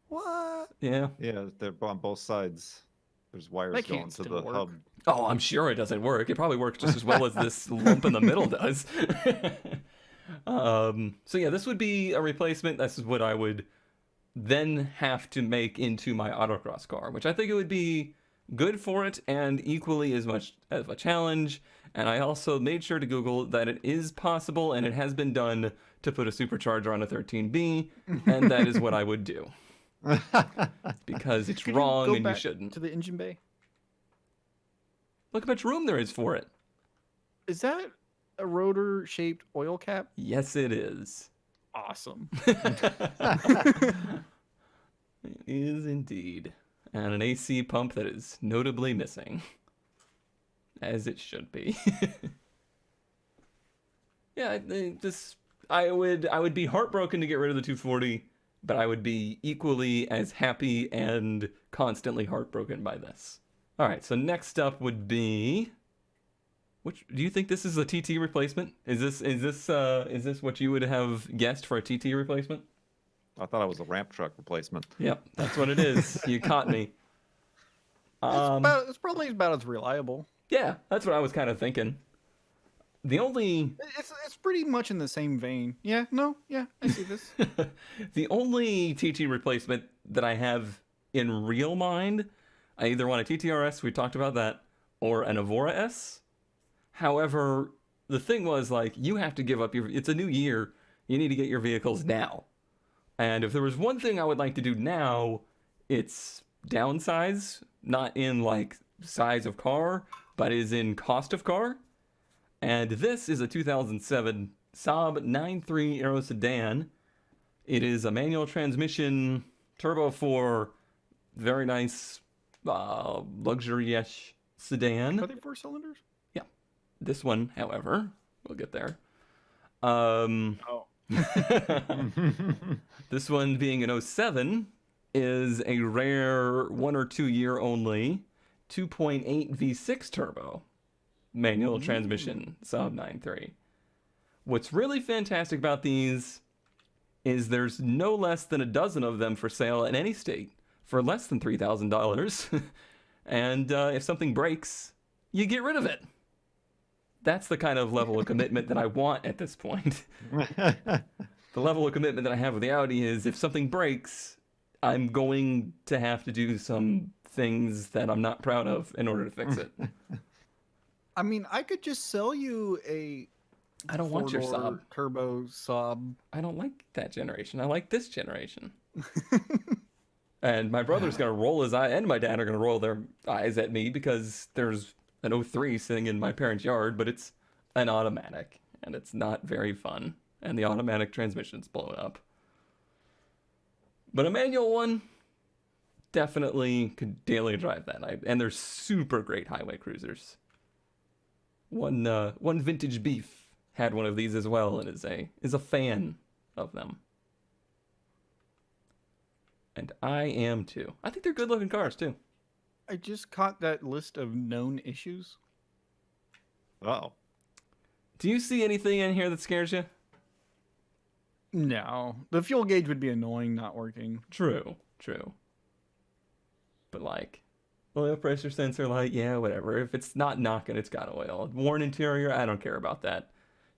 Speaker 3: What?
Speaker 1: Yeah.
Speaker 2: Yeah, they're on both sides. There's wires
Speaker 3: That
Speaker 2: going
Speaker 3: can't
Speaker 2: to
Speaker 3: still
Speaker 2: the
Speaker 3: work.
Speaker 2: hub.
Speaker 1: Oh, I'm sure it doesn't work. It probably works just as well as this lump in the middle does. So yeah, this would be a replacement. This is what I would then have to make into my autocross car, which I think it would be good for it and equally as much of a challenge. And I also made sure to Google that it is possible and it has been done to put a supercharger on a 13B, and that is what I would do. Because it's
Speaker 3: Could
Speaker 1: wrong
Speaker 3: you go
Speaker 1: and
Speaker 3: back
Speaker 1: you shouldn't.
Speaker 3: to the engine bay?
Speaker 1: Look how much room there is for it.
Speaker 3: Is that a rotor-shaped oil cap?
Speaker 1: Yes, it is.
Speaker 3: Awesome.
Speaker 1: It is indeed. And an AC pump that is notably missing. As it should be. Yeah, I would be heartbroken to get rid of the 240, but I would be equally as happy and constantly heartbroken by this. All right, so next up would be, which do you think this is a TT replacement? Is this what you would have guessed for a TT replacement?
Speaker 2: I thought it was a ramp truck replacement.
Speaker 1: Yep, that's what it is. You caught me.
Speaker 3: It's probably about as reliable.
Speaker 1: Yeah, that's what I was kind of thinking. The only
Speaker 3: It's pretty much in the same vein. Yeah, no, yeah, I see this.
Speaker 1: the only TT replacement that I have in real mind, I either want a TTRS, we talked about that, or an Evora S. However, the thing was, like, you have to give up it's a new year, you need to get your vehicles now. And if there was one thing I would like to do now, it's downsize, not in like size of car, but is in cost of car. And this is a 2007 Saab 9.3 Aero sedan. It is a manual transmission, turbo 4, very nice, luxury-ish sedan.
Speaker 3: Are they 4 cylinders?
Speaker 1: Yeah. This one, however, we'll get there.
Speaker 3: Oh.
Speaker 1: This one being an 07 is a rare 1 or 2 year only 2.8 V6 turbo manual transmission Saab 9.3. What's really fantastic about these is there's no less than a dozen of them for sale in any state for less than $3,000. And if something breaks, you get rid of it. That's the kind of level of commitment that I want at this point. The level of commitment that I have with the Audi is if something breaks, I'm going to have to do some things that I'm not proud of in order to fix it.
Speaker 3: I mean, I could just sell you a
Speaker 1: I don't want your Saab.
Speaker 3: turbo Saab.
Speaker 1: I don't like that generation. I like this generation. And my brother's going to roll his eye, and my dad are going to roll their eyes at me because there's an 03 sitting in my parents' yard, but it's an automatic, and it's not very fun. And the automatic transmission's blown up. But a manual one, definitely could daily drive that. And they're super great highway cruisers. One Vintage Beef had one of these as well, and is a fan of them. And I am too. I think they're good looking cars too.
Speaker 3: I just caught that list of known issues.
Speaker 2: Oh.
Speaker 1: Do you see anything in here that scares you?
Speaker 3: No. The fuel gauge would be annoying not working.
Speaker 1: True. But like, oil pressure sensor light, yeah, whatever. If it's not knocking, it's got oil. Worn interior, I don't care about that.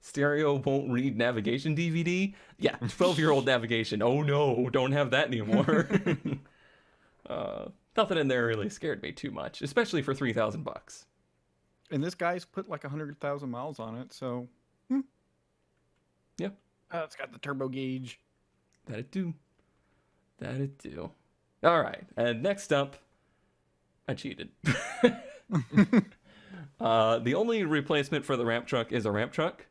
Speaker 1: Stereo won't read navigation DVD? Yeah, 12-year-old navigation. Oh no, don't have that anymore. Nothing in there really scared me too much, especially for $3,000.
Speaker 3: And this guy's put like 100,000 miles on it, so.
Speaker 1: Yep.
Speaker 3: It's got the turbo gauge.
Speaker 1: That it do. All right, and next up, I cheated. The only replacement for the ramp truck is a ramp truck.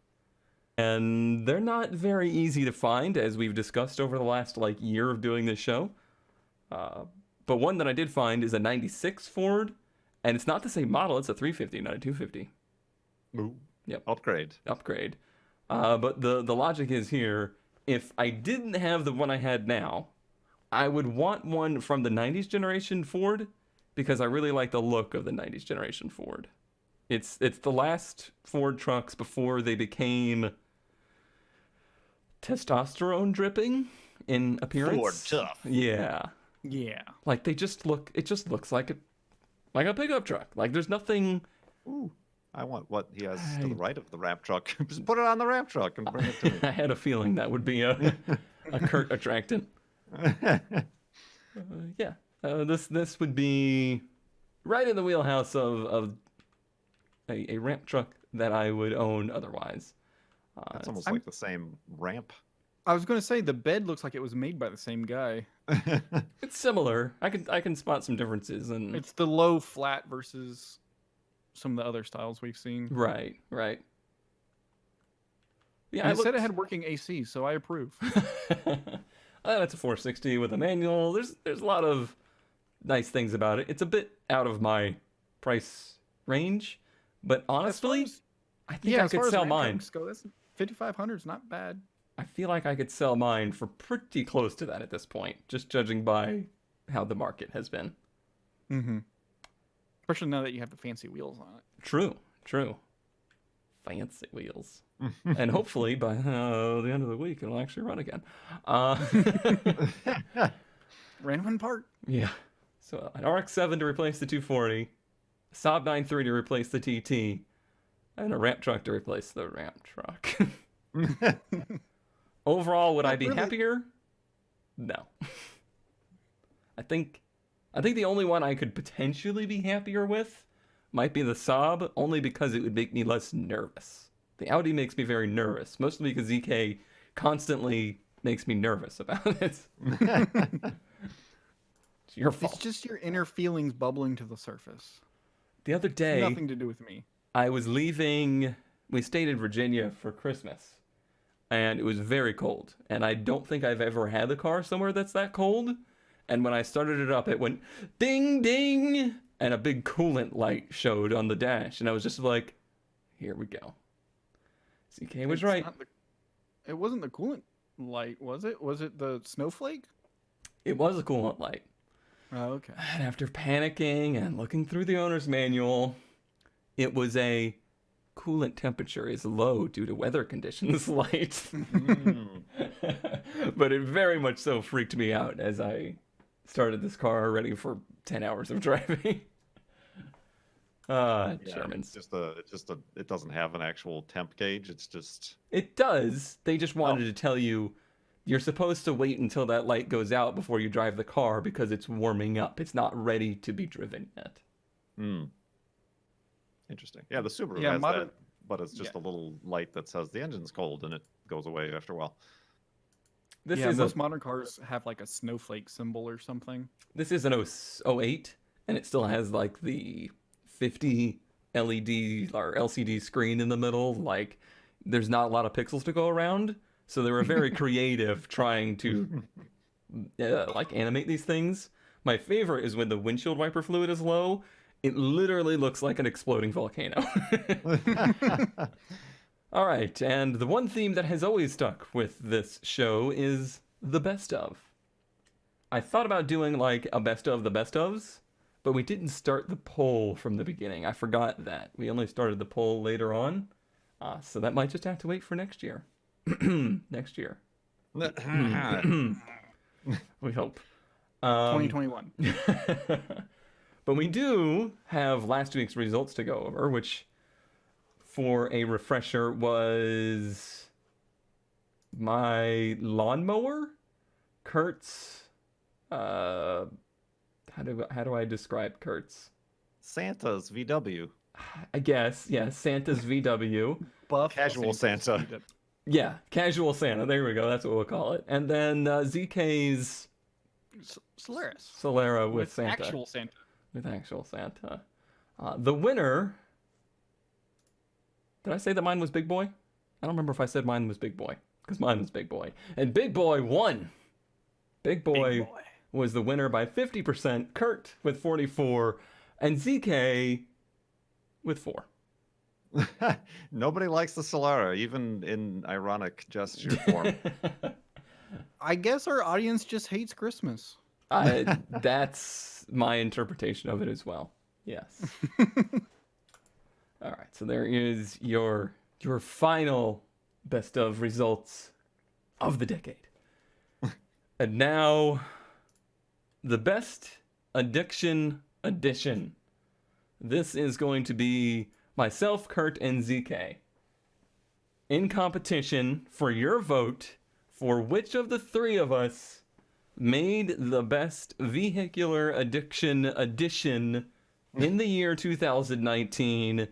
Speaker 1: And they're not very easy to find, as we've discussed over the last year of doing this show. But one that I did find is a 96 Ford, and it's not the same model. It's a 350, not a 250.
Speaker 2: Ooh.
Speaker 1: Yep.
Speaker 2: Upgrade.
Speaker 1: But the logic is here, if I didn't have the one I had now, I would want one from the 90s generation Ford, because I really like the look of the 90s generation Ford. It's the last Ford trucks before they became testosterone dripping in appearance.
Speaker 2: Ford tough.
Speaker 1: Yeah. Like it just looks like a pickup truck. Like there's nothing.
Speaker 2: Ooh. I want what he has to the right of the ramp truck. Just put it on the ramp truck and bring it to me.
Speaker 1: I had a feeling that would be a Kurt attractant. Yeah. This would be right in the wheelhouse of a ramp truck that I would own otherwise.
Speaker 2: It's almost like the same ramp.
Speaker 3: I was going to say the bed looks like it was made by the same guy.
Speaker 1: It's similar. I can spot some differences, and
Speaker 3: It's the low flat versus some of the other styles we've seen.
Speaker 1: right. Yeah,
Speaker 3: And it said it had working AC, so I approve.
Speaker 1: That's a 460 with a manual. There's a lot of nice things about it. It's a bit out of my price range, but honestly, I think I could sell mine.
Speaker 3: Go, that's 5,500 is not bad.
Speaker 1: I feel like I could sell mine for pretty close to that at this point, just judging by how the market has been.
Speaker 3: Mm-hmm. Especially now that you have the fancy wheels on it.
Speaker 1: True. Fancy wheels. And hopefully by the end of the week, it'll actually run again.
Speaker 3: Ran one part.
Speaker 1: Yeah. So an RX-7 to replace the 240, a Saab 9.3 to replace the TT, and a ramp truck to replace the ramp truck. Overall, would I be happier? No. I think the only one I could potentially be happier with might be the Saab, only because it would make me less nervous. The Audi makes me very nervous, mostly because ZK constantly makes me nervous about it. It's your fault.
Speaker 3: It's just your inner feelings bubbling to the surface.
Speaker 1: The other day,
Speaker 3: Nothing to do with me.
Speaker 1: I was leaving. We stayed in Virginia for Christmas, and it was very cold. And I don't think I've ever had a car somewhere that's that cold. And when I started it up, it went ding, ding, and a big coolant light showed on the dash. And I was just like, here we go. CK was right.
Speaker 3: It wasn't the coolant light, was it? Was it the snowflake?
Speaker 1: It was a coolant light.
Speaker 3: Oh, okay.
Speaker 1: And after panicking and looking through the owner's manual, it was a coolant temperature is low due to weather conditions light. But it very much so freaked me out as I started this car ready for 10 hours of driving. Germans.
Speaker 2: It doesn't have an actual temp gauge. It's just.
Speaker 1: It does. They just wanted to tell you you're supposed to wait until that light goes out before you drive the car because it's warming up. It's not ready to be driven yet.
Speaker 2: Interesting. Yeah, the Subaru has that, but it's just a little light that says the engine's cold and it goes away after a while.
Speaker 3: Most modern cars have like a snowflake symbol or something.
Speaker 1: This is an 08, and it still has like the 50 LED or LCD screen in the middle. Like, there's not a lot of pixels to go around, so they were very creative trying to like animate these things. My favorite is when the windshield wiper fluid is low. It literally looks like an exploding volcano. All right, and the one theme that has always stuck with this show is the best of. I thought about doing like a best of the best ofs, but we didn't start the poll from the beginning. I forgot that. We only started the poll later on, so that might just have to wait for next year. Next year. We hope.
Speaker 3: 2021.
Speaker 1: But we do have last week's results to go over, which, for a refresher, was my lawnmower, Kurt's. How do I describe Kurt's?
Speaker 2: Santa's VW.
Speaker 1: I guess, yeah, Santa's VW.
Speaker 3: Buff
Speaker 2: Casual Santa.
Speaker 1: Yeah, casual Santa. There we go. That's what we'll call it. And then ZK's
Speaker 3: Solaris.
Speaker 1: Solera with Santa.
Speaker 3: Actual Santa.
Speaker 1: With actual Santa. The winner. Did I say that mine was Big Boy? I don't remember if I said mine was Big Boy, because mine was Big Boy. And Big Boy won. Big Boy was the winner by 50%. Kurt with 44%. And ZK with 4%.
Speaker 2: Nobody likes the Solara, even in ironic gesture form.
Speaker 3: I guess our audience just hates Christmas.
Speaker 1: That's my interpretation of it as well. Yes. All right, so there is your final best of results of the decade. And now, the best addiction edition. This is going to be myself, Kurt, and ZK in competition for your vote for which of the three of us made the best vehicular addiction edition in the year 2019,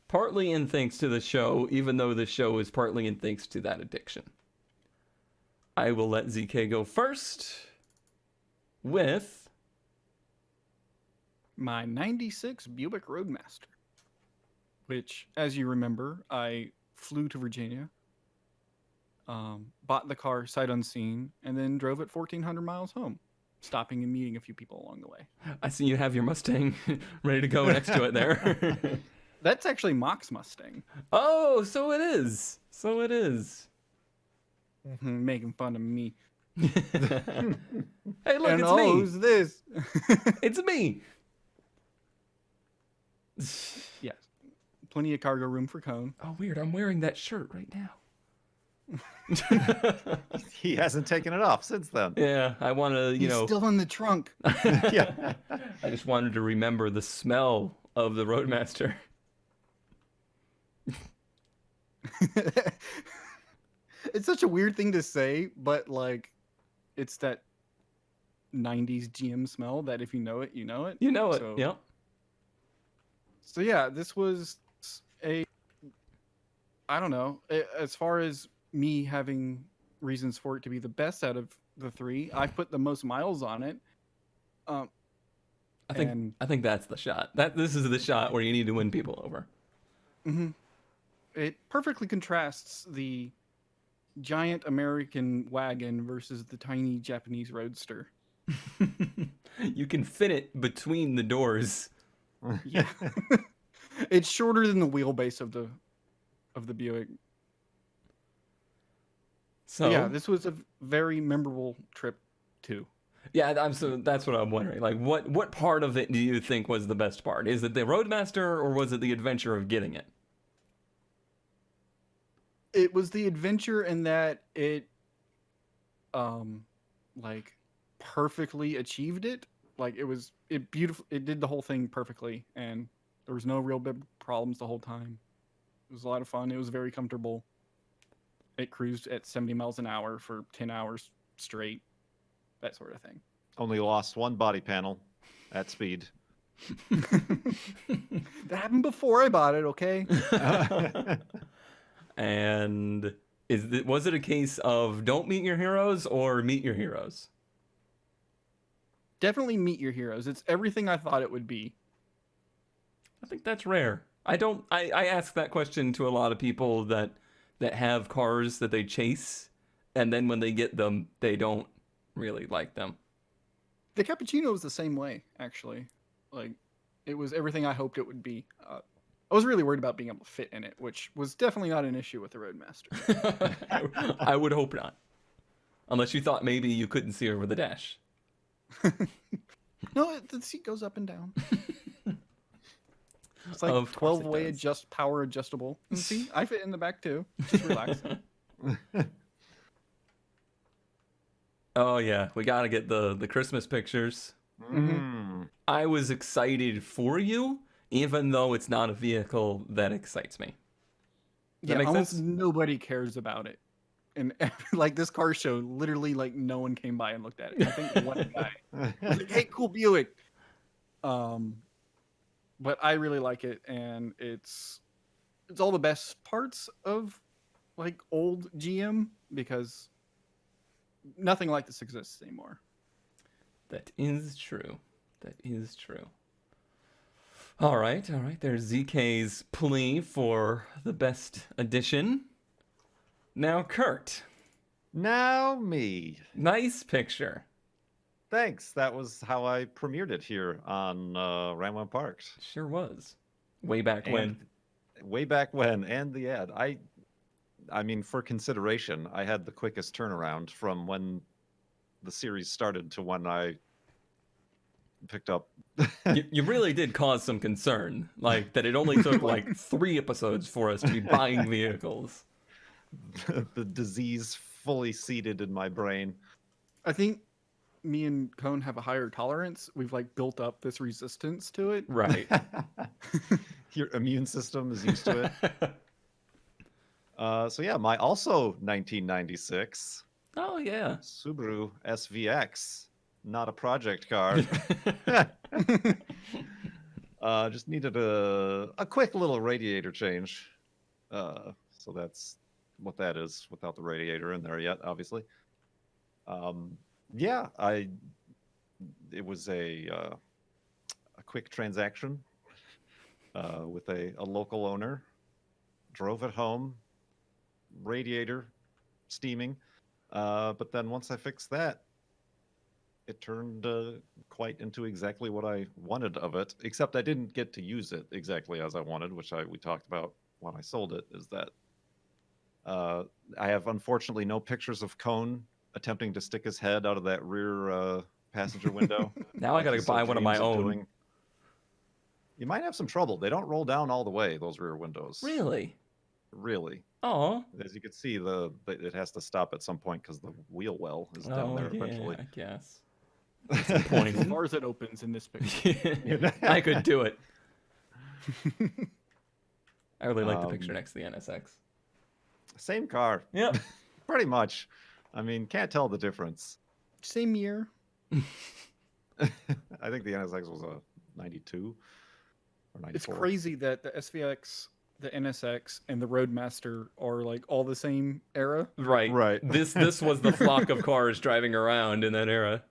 Speaker 1: partly in thanks to the show, even though the show is partly in thanks to that addiction. I will let ZK go first with
Speaker 3: my 96 Buick Roadmaster, which, as you remember, I flew to Virginia, bought the car sight unseen, and then drove it 1,400 miles home, stopping and meeting a few people along the way.
Speaker 1: I see you have your Mustang ready to go next to it there.
Speaker 3: That's actually Mock's Mustang.
Speaker 1: Oh, so it is. So it is.
Speaker 3: Making fun of me.
Speaker 1: Hey, look,
Speaker 3: and
Speaker 1: it's me.
Speaker 3: Who's this?
Speaker 1: It's me.
Speaker 3: Yes. Plenty of cargo room for Cone.
Speaker 1: Oh, weird. I'm wearing that shirt right now.
Speaker 2: He hasn't taken it off since then.
Speaker 1: Yeah, I want to,
Speaker 3: He's still in the trunk.
Speaker 2: Yeah.
Speaker 1: I just wanted to remember the smell of the Roadmaster.
Speaker 3: It's such a weird thing to say, but like, it's that 90s GM smell that if you know it, you know it.
Speaker 1: You know it.
Speaker 3: So,
Speaker 1: Yep.
Speaker 3: So yeah, this was I don't know. As far as me having reasons for it to be the best out of the three, I put the most miles on it.
Speaker 1: I think that's the shot. This is the shot where you need to win people over.
Speaker 3: Mm-hmm. It perfectly contrasts the giant American wagon versus the tiny Japanese roadster.
Speaker 1: You can fit it between the doors.
Speaker 3: Yeah. It's shorter than the wheelbase of the Buick.
Speaker 1: So
Speaker 3: Yeah, this was a very memorable trip too.
Speaker 1: yeah, so that's what I'm wondering. Like, what part of it do you think was the best part? Is it the Roadmaster or was it the adventure of getting it?
Speaker 3: It was the adventure in that it like perfectly achieved it. Like it beautiful, it did the whole thing perfectly, and there was no real big problems the whole time. It was a lot of fun. It was very comfortable. It cruised at 70 miles an hour for 10 hours straight, that sort of thing.
Speaker 2: Only lost one body panel at speed.
Speaker 3: That happened before I bought it, okay?
Speaker 1: And was it a case of don't meet your heroes or meet your heroes?
Speaker 3: Definitely meet your heroes. It's everything I thought it would be.
Speaker 1: I think that's rare. I ask that question to a lot of people that have cars that they chase, and then when they get them, they don't really like them.
Speaker 3: The Cappuccino was the same way, actually. Like, it was everything I hoped it would be. I was really worried about being able to fit in it, which was definitely not an issue with the Roadmaster.
Speaker 1: I would hope not. Unless you thought maybe you couldn't see over the dash.
Speaker 3: No, the seat goes up and down. It's like
Speaker 1: Of course it
Speaker 3: 12-way
Speaker 1: does.
Speaker 3: power adjustable. And see, I fit in the back too. Just relax.
Speaker 1: Oh yeah, we gotta get the Christmas pictures.
Speaker 2: Mm.
Speaker 1: I was excited for you, even though it's not a vehicle that excites me. Does that make
Speaker 3: almost
Speaker 1: sense?
Speaker 3: nobody cares about it. And like this car show, literally like no one came by and looked at it. I think one guy was like, "Hey, cool Buick." But I really like it, and it's all the best parts of like old GM because nothing like this exists anymore.
Speaker 1: That is true. That is true. All right. There's ZK's plea for the best edition. Now, Kurt.
Speaker 2: Now me.
Speaker 1: Nice picture.
Speaker 2: Thanks. That was how I premiered it here on Ramway Parks.
Speaker 1: Sure was. Way back when.
Speaker 2: Way back when, and the ad. I mean, for consideration, I had the quickest turnaround from when the series started to when I picked up.
Speaker 1: You really did cause some concern, like that it only took like 3 episodes for us to be buying vehicles.
Speaker 2: The disease fully seated in my brain.
Speaker 3: I think me and Cone have a higher tolerance. We've like built up this resistance to it.
Speaker 1: Right.
Speaker 2: Your immune system is used to it. So yeah, my also 1996
Speaker 1: Oh, yeah.
Speaker 2: Subaru SVX, not a project car. Just needed a quick little radiator change. So that's what that is without the radiator in there yet, obviously. Yeah, it was a quick transaction with a local owner. Drove it home, radiator steaming. But then once I fixed that, it turned quite into exactly what I wanted of it, except I didn't get to use it exactly as I wanted, which we talked about when I sold it, is that I have unfortunately no pictures of Cone attempting to stick his head out of that rear passenger window.
Speaker 1: Now I gotta
Speaker 2: He's
Speaker 1: buy
Speaker 2: so
Speaker 1: one of my
Speaker 2: dreams
Speaker 1: own.
Speaker 2: doing. You might have some trouble. They don't roll down all the way, those rear windows.
Speaker 1: Really?
Speaker 2: really.
Speaker 1: Oh.
Speaker 2: As you can see, it has to stop at some point because the wheel well is down there eventually.
Speaker 1: I guess.
Speaker 3: As
Speaker 1: Pointing.
Speaker 3: far as it opens in this picture.
Speaker 1: I could do it. I really like the picture next to the NSX.
Speaker 2: Same car.
Speaker 1: Yep.
Speaker 2: Pretty much. I mean, can't tell the difference.
Speaker 3: Same year.
Speaker 2: I think the NSX was a 92 or 94.
Speaker 3: It's crazy that the SVX, the NSX, and the Roadmaster are like all the same era.
Speaker 1: Right.
Speaker 2: Right.
Speaker 1: This was the flock of cars driving around in that era.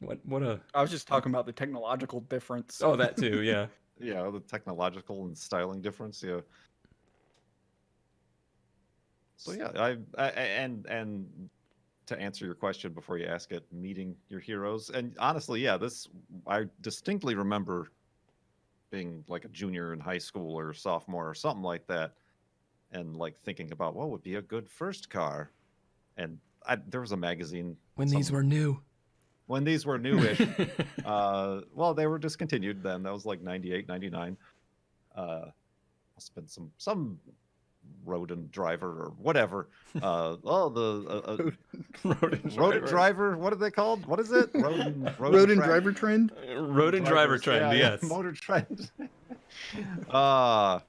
Speaker 1: What a...
Speaker 3: I was just talking about the technological difference.
Speaker 1: Oh, that too, yeah.
Speaker 2: Yeah, the technological and styling difference, yeah. So yeah, and to answer your question before you ask it, meeting your heroes, and honestly, yeah, I distinctly remember being like a junior in high school or sophomore or something like that, and like thinking about what would be a good first car, and there was a magazine
Speaker 1: When these were new.
Speaker 2: When these were newish. Well, they were discontinued then. That was like 98, 99. Must have been some rodent driver or whatever.
Speaker 1: Rodent
Speaker 2: driver. What are they called? What is it?
Speaker 3: Rodent driver trend?
Speaker 1: Rodent driver trend, yes.
Speaker 2: Motor trend. Well,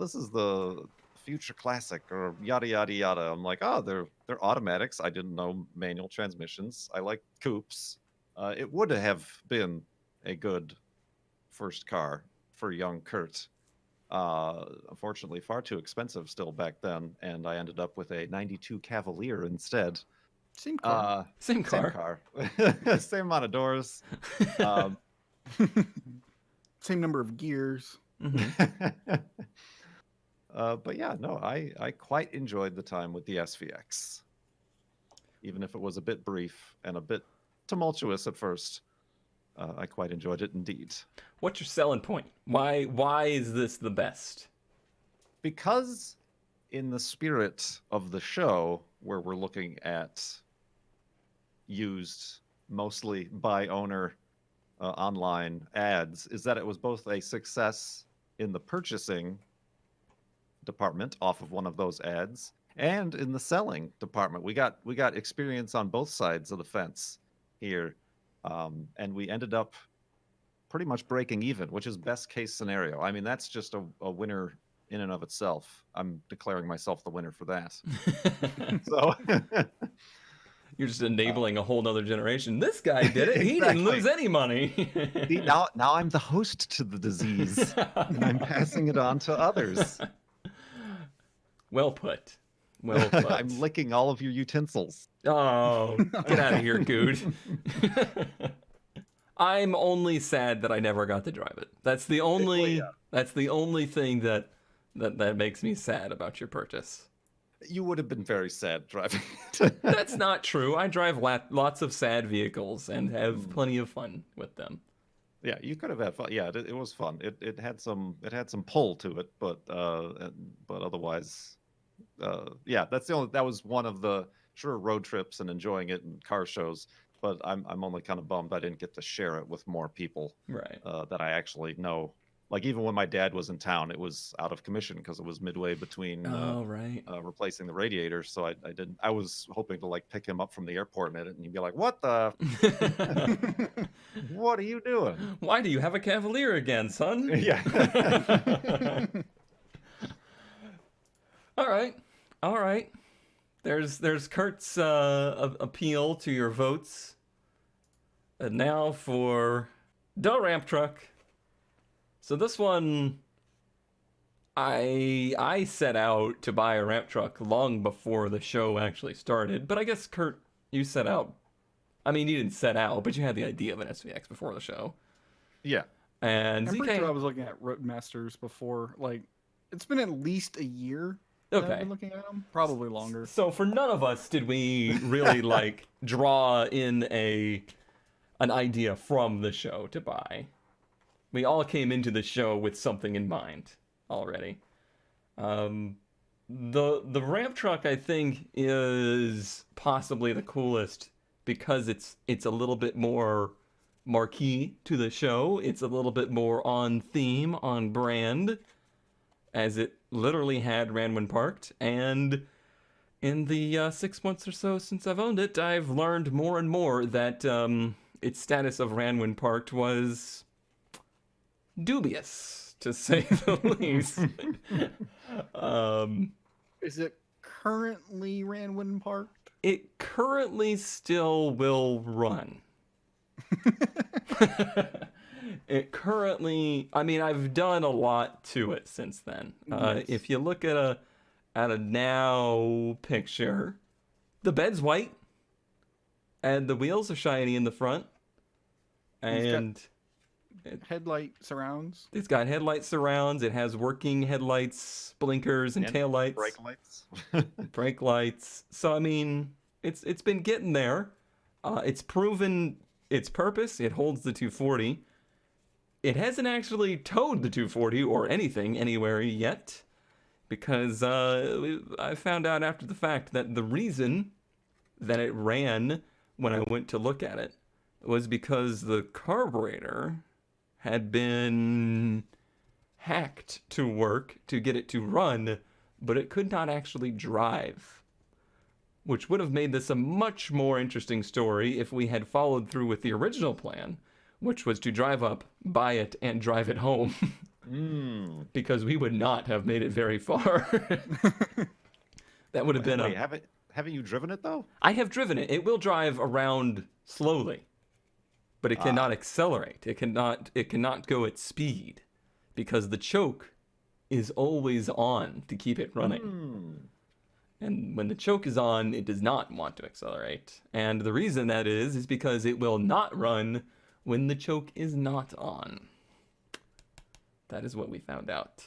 Speaker 2: this is the future classic or yada yada yada. I'm like, oh, they're automatics. I didn't know manual transmissions. I like coupes. It would have been a good first car for young Kurt. Unfortunately, far too expensive still back then, and I ended up with a 92 Cavalier instead.
Speaker 3: Same car.
Speaker 1: Same car.
Speaker 2: Same amount of doors.
Speaker 3: Same number of gears.
Speaker 1: Mm-hmm.
Speaker 2: But yeah, no, I quite enjoyed the time with the SVX. Even if it was a bit brief and a bit tumultuous at first, I quite enjoyed it indeed.
Speaker 1: What's your selling point? Why is this the best?
Speaker 2: Because in the spirit of the show, where we're looking at used, mostly by owner online ads, is that it was both a success in the purchasing department off of one of those ads and in the selling department. We got experience on both sides of the fence here, and we ended up pretty much breaking even, which is best case scenario. I mean, that's just a winner in and of itself. I'm declaring myself the winner for that. So
Speaker 1: You're just enabling a whole nother generation. This guy did it. He didn't lose any money.
Speaker 2: See, now I'm the host to the disease, and I'm passing it on to others.
Speaker 1: Well put. Well put.
Speaker 2: I'm licking all of your utensils.
Speaker 1: Oh, get out of here, Good. I'm only sad that I never got to drive it. That's the only thing that makes me sad about your purchase.
Speaker 2: You would have been very sad driving it.
Speaker 1: That's not true. I drive lots of sad vehicles and have plenty of fun with them.
Speaker 2: Yeah, you could have had fun. Yeah, it was fun. It had some pull to it, but otherwise, yeah, that was one of the road trips and enjoying it and car shows. But I'm only kind of bummed I didn't get to share it with more people,
Speaker 1: right?
Speaker 2: That I actually know. Like even when my dad was in town, it was out of commission because it was midway between replacing the radiator. So I didn't. I was hoping to like pick him up from the airport and he'd be like, "What the? What are you doing?
Speaker 1: Why do you have a Cavalier again, son?"
Speaker 2: Yeah.
Speaker 1: All right. There's Kurt's appeal to your votes. And now for the ramp truck. So this one, I set out to buy a ramp truck long before the show actually started. But I guess, Kurt, you set out. I mean, you didn't set out, but you had the idea of an SVX before the show.
Speaker 2: Yeah.
Speaker 1: And
Speaker 3: I'm pretty sure I was looking at Roadmasters before. Like, it's been at least a year.
Speaker 1: Okay.
Speaker 3: I've been looking at them. Probably longer.
Speaker 1: So for none of us did we really like draw in an idea from the show to buy. We all came into the show with something in mind already. The ramp truck, I think, is possibly the coolest because it's a little bit more marquee to the show. It's a little bit more on theme, on brand. as it literally had ran when parked. And in the 6 months or so since I've owned it, I've learned more and more that its status of ran when parked was dubious, to say the least.
Speaker 3: Is it currently ran when parked?
Speaker 1: It currently still will run. It currently, I mean, I've done a lot to it since then.
Speaker 3: Yes.
Speaker 1: If you look at a now picture, the bed's white, and the wheels are shiny in the front, and
Speaker 3: Headlight surrounds.
Speaker 1: it's got headlight surrounds. It has working headlights, blinkers, and taillights,
Speaker 2: Brake lights.
Speaker 1: brake lights. So I mean, it's been getting there. It's proven its purpose. It holds the 240. It hasn't actually towed the 240 or anything anywhere yet, because I found out after the fact that the reason that it ran when I went to look at it was because the carburetor had been hacked to work to get it to run, but it could not actually drive, which would have made this a much more interesting story if we had followed through with the original plan, which was to drive up, buy it, and drive it home. Because we would not have made it very far. That would have been
Speaker 2: Wait, haven't you driven it though?
Speaker 1: I have driven it. It will drive around slowly, but it cannot accelerate. It cannot go at speed because the choke is always on to keep it running. And when the choke is on, it does not want to accelerate. And the reason that is because it will not run when the choke is not on. That is what we found out.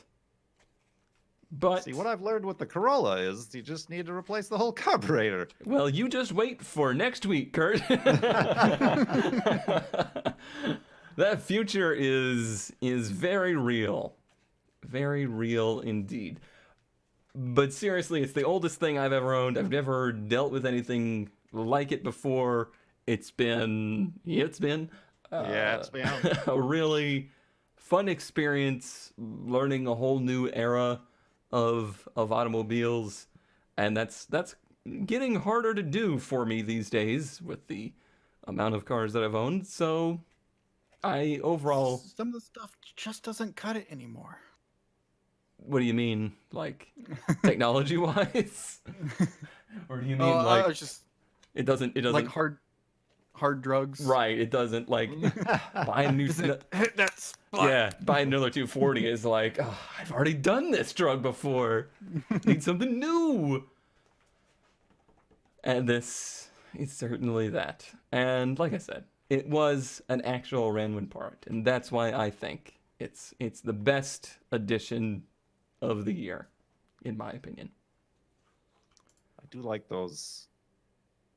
Speaker 1: But
Speaker 2: See, what I've learned with the Corolla is you just need to replace the whole carburetor.
Speaker 1: well, you just wait for next week, Kurt. That future is very real. Very real indeed. But seriously, it's the oldest thing I've ever owned. I've never dealt with anything like it before. It's been a really fun experience, learning a whole new era of automobiles, and that's getting harder to do for me these days with the amount of cars that I've owned. So I overall,
Speaker 3: Some of the stuff just doesn't cut it anymore.
Speaker 1: what do you mean, like technology wise? Or do you mean
Speaker 3: I
Speaker 1: like
Speaker 3: was just
Speaker 1: it doesn't
Speaker 3: like hard drugs.
Speaker 1: right, it doesn't like buy a new
Speaker 3: Hit that spot.
Speaker 1: yeah, buy another 240 is like, oh, I've already done this drug before. Need something new. And this is certainly that. And like I said, it was an actual Ranwin part, and that's why I think it's the best addition of the year, in my opinion.
Speaker 2: I do like those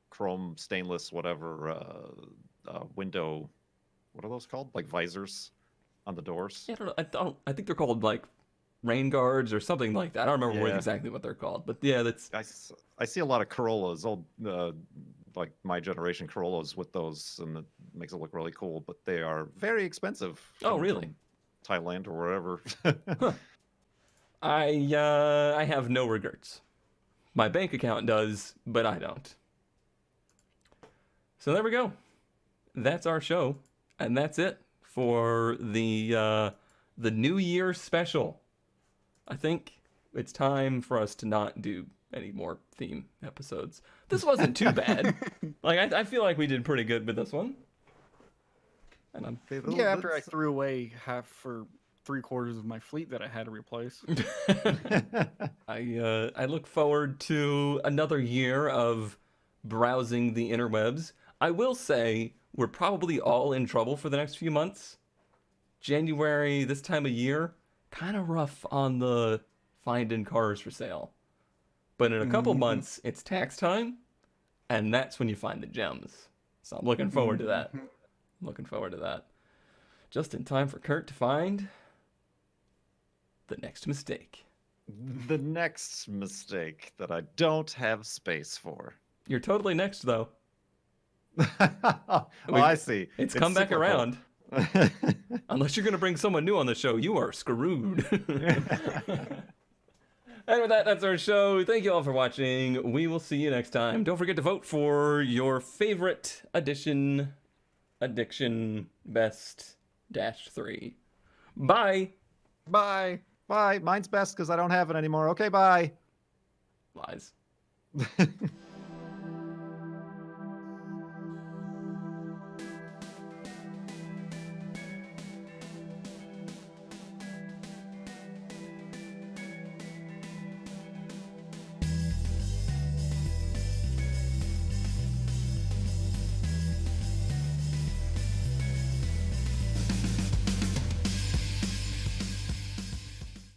Speaker 2: chrome, stainless, whatever window. What are those called? Like visors on the doors.
Speaker 1: Yeah, I think they're called like rain guards or something like that. I don't remember
Speaker 2: Yeah.
Speaker 1: exactly what they're called, but yeah, that's
Speaker 2: I see a lot of Corollas, old like my generation Corollas with those, and it makes it look really cool. But they are very expensive.
Speaker 1: Oh,
Speaker 2: coming
Speaker 1: really?
Speaker 2: from Thailand or wherever.
Speaker 1: I have no regrets. My bank account does, but I don't. So there we go. That's our show, and that's it for the New Year special. I think it's time for us to not do any more theme episodes. This wasn't too bad. Like I feel like we did pretty good with this one. And I'm
Speaker 3: Yeah, after I threw away half or 3/4 of my fleet that I had to replace.
Speaker 1: I look forward to another year of browsing the interwebs. I will say we're probably all in trouble for the next few months. January, this time of year, kind of rough on the finding cars for sale. But in a couple months, it's tax time, and that's when you find the gems. So I'm looking forward to that. Looking forward to that. Just in time for Kurt to find the next mistake.
Speaker 2: The next mistake that I don't have space for.
Speaker 1: You're totally next, though.
Speaker 2: Oh, I see.
Speaker 1: It's come back
Speaker 2: cyclical.
Speaker 1: around. Unless you're going to bring someone new on the show, you are screwed. And with that, that's our show. Thank you all for watching. We will see you next time. Don't forget to vote for your favorite addiction best -3. Bye.
Speaker 3: Bye.
Speaker 2: Bye. Mine's best because I don't have it anymore. Okay, bye.
Speaker 1: Lies.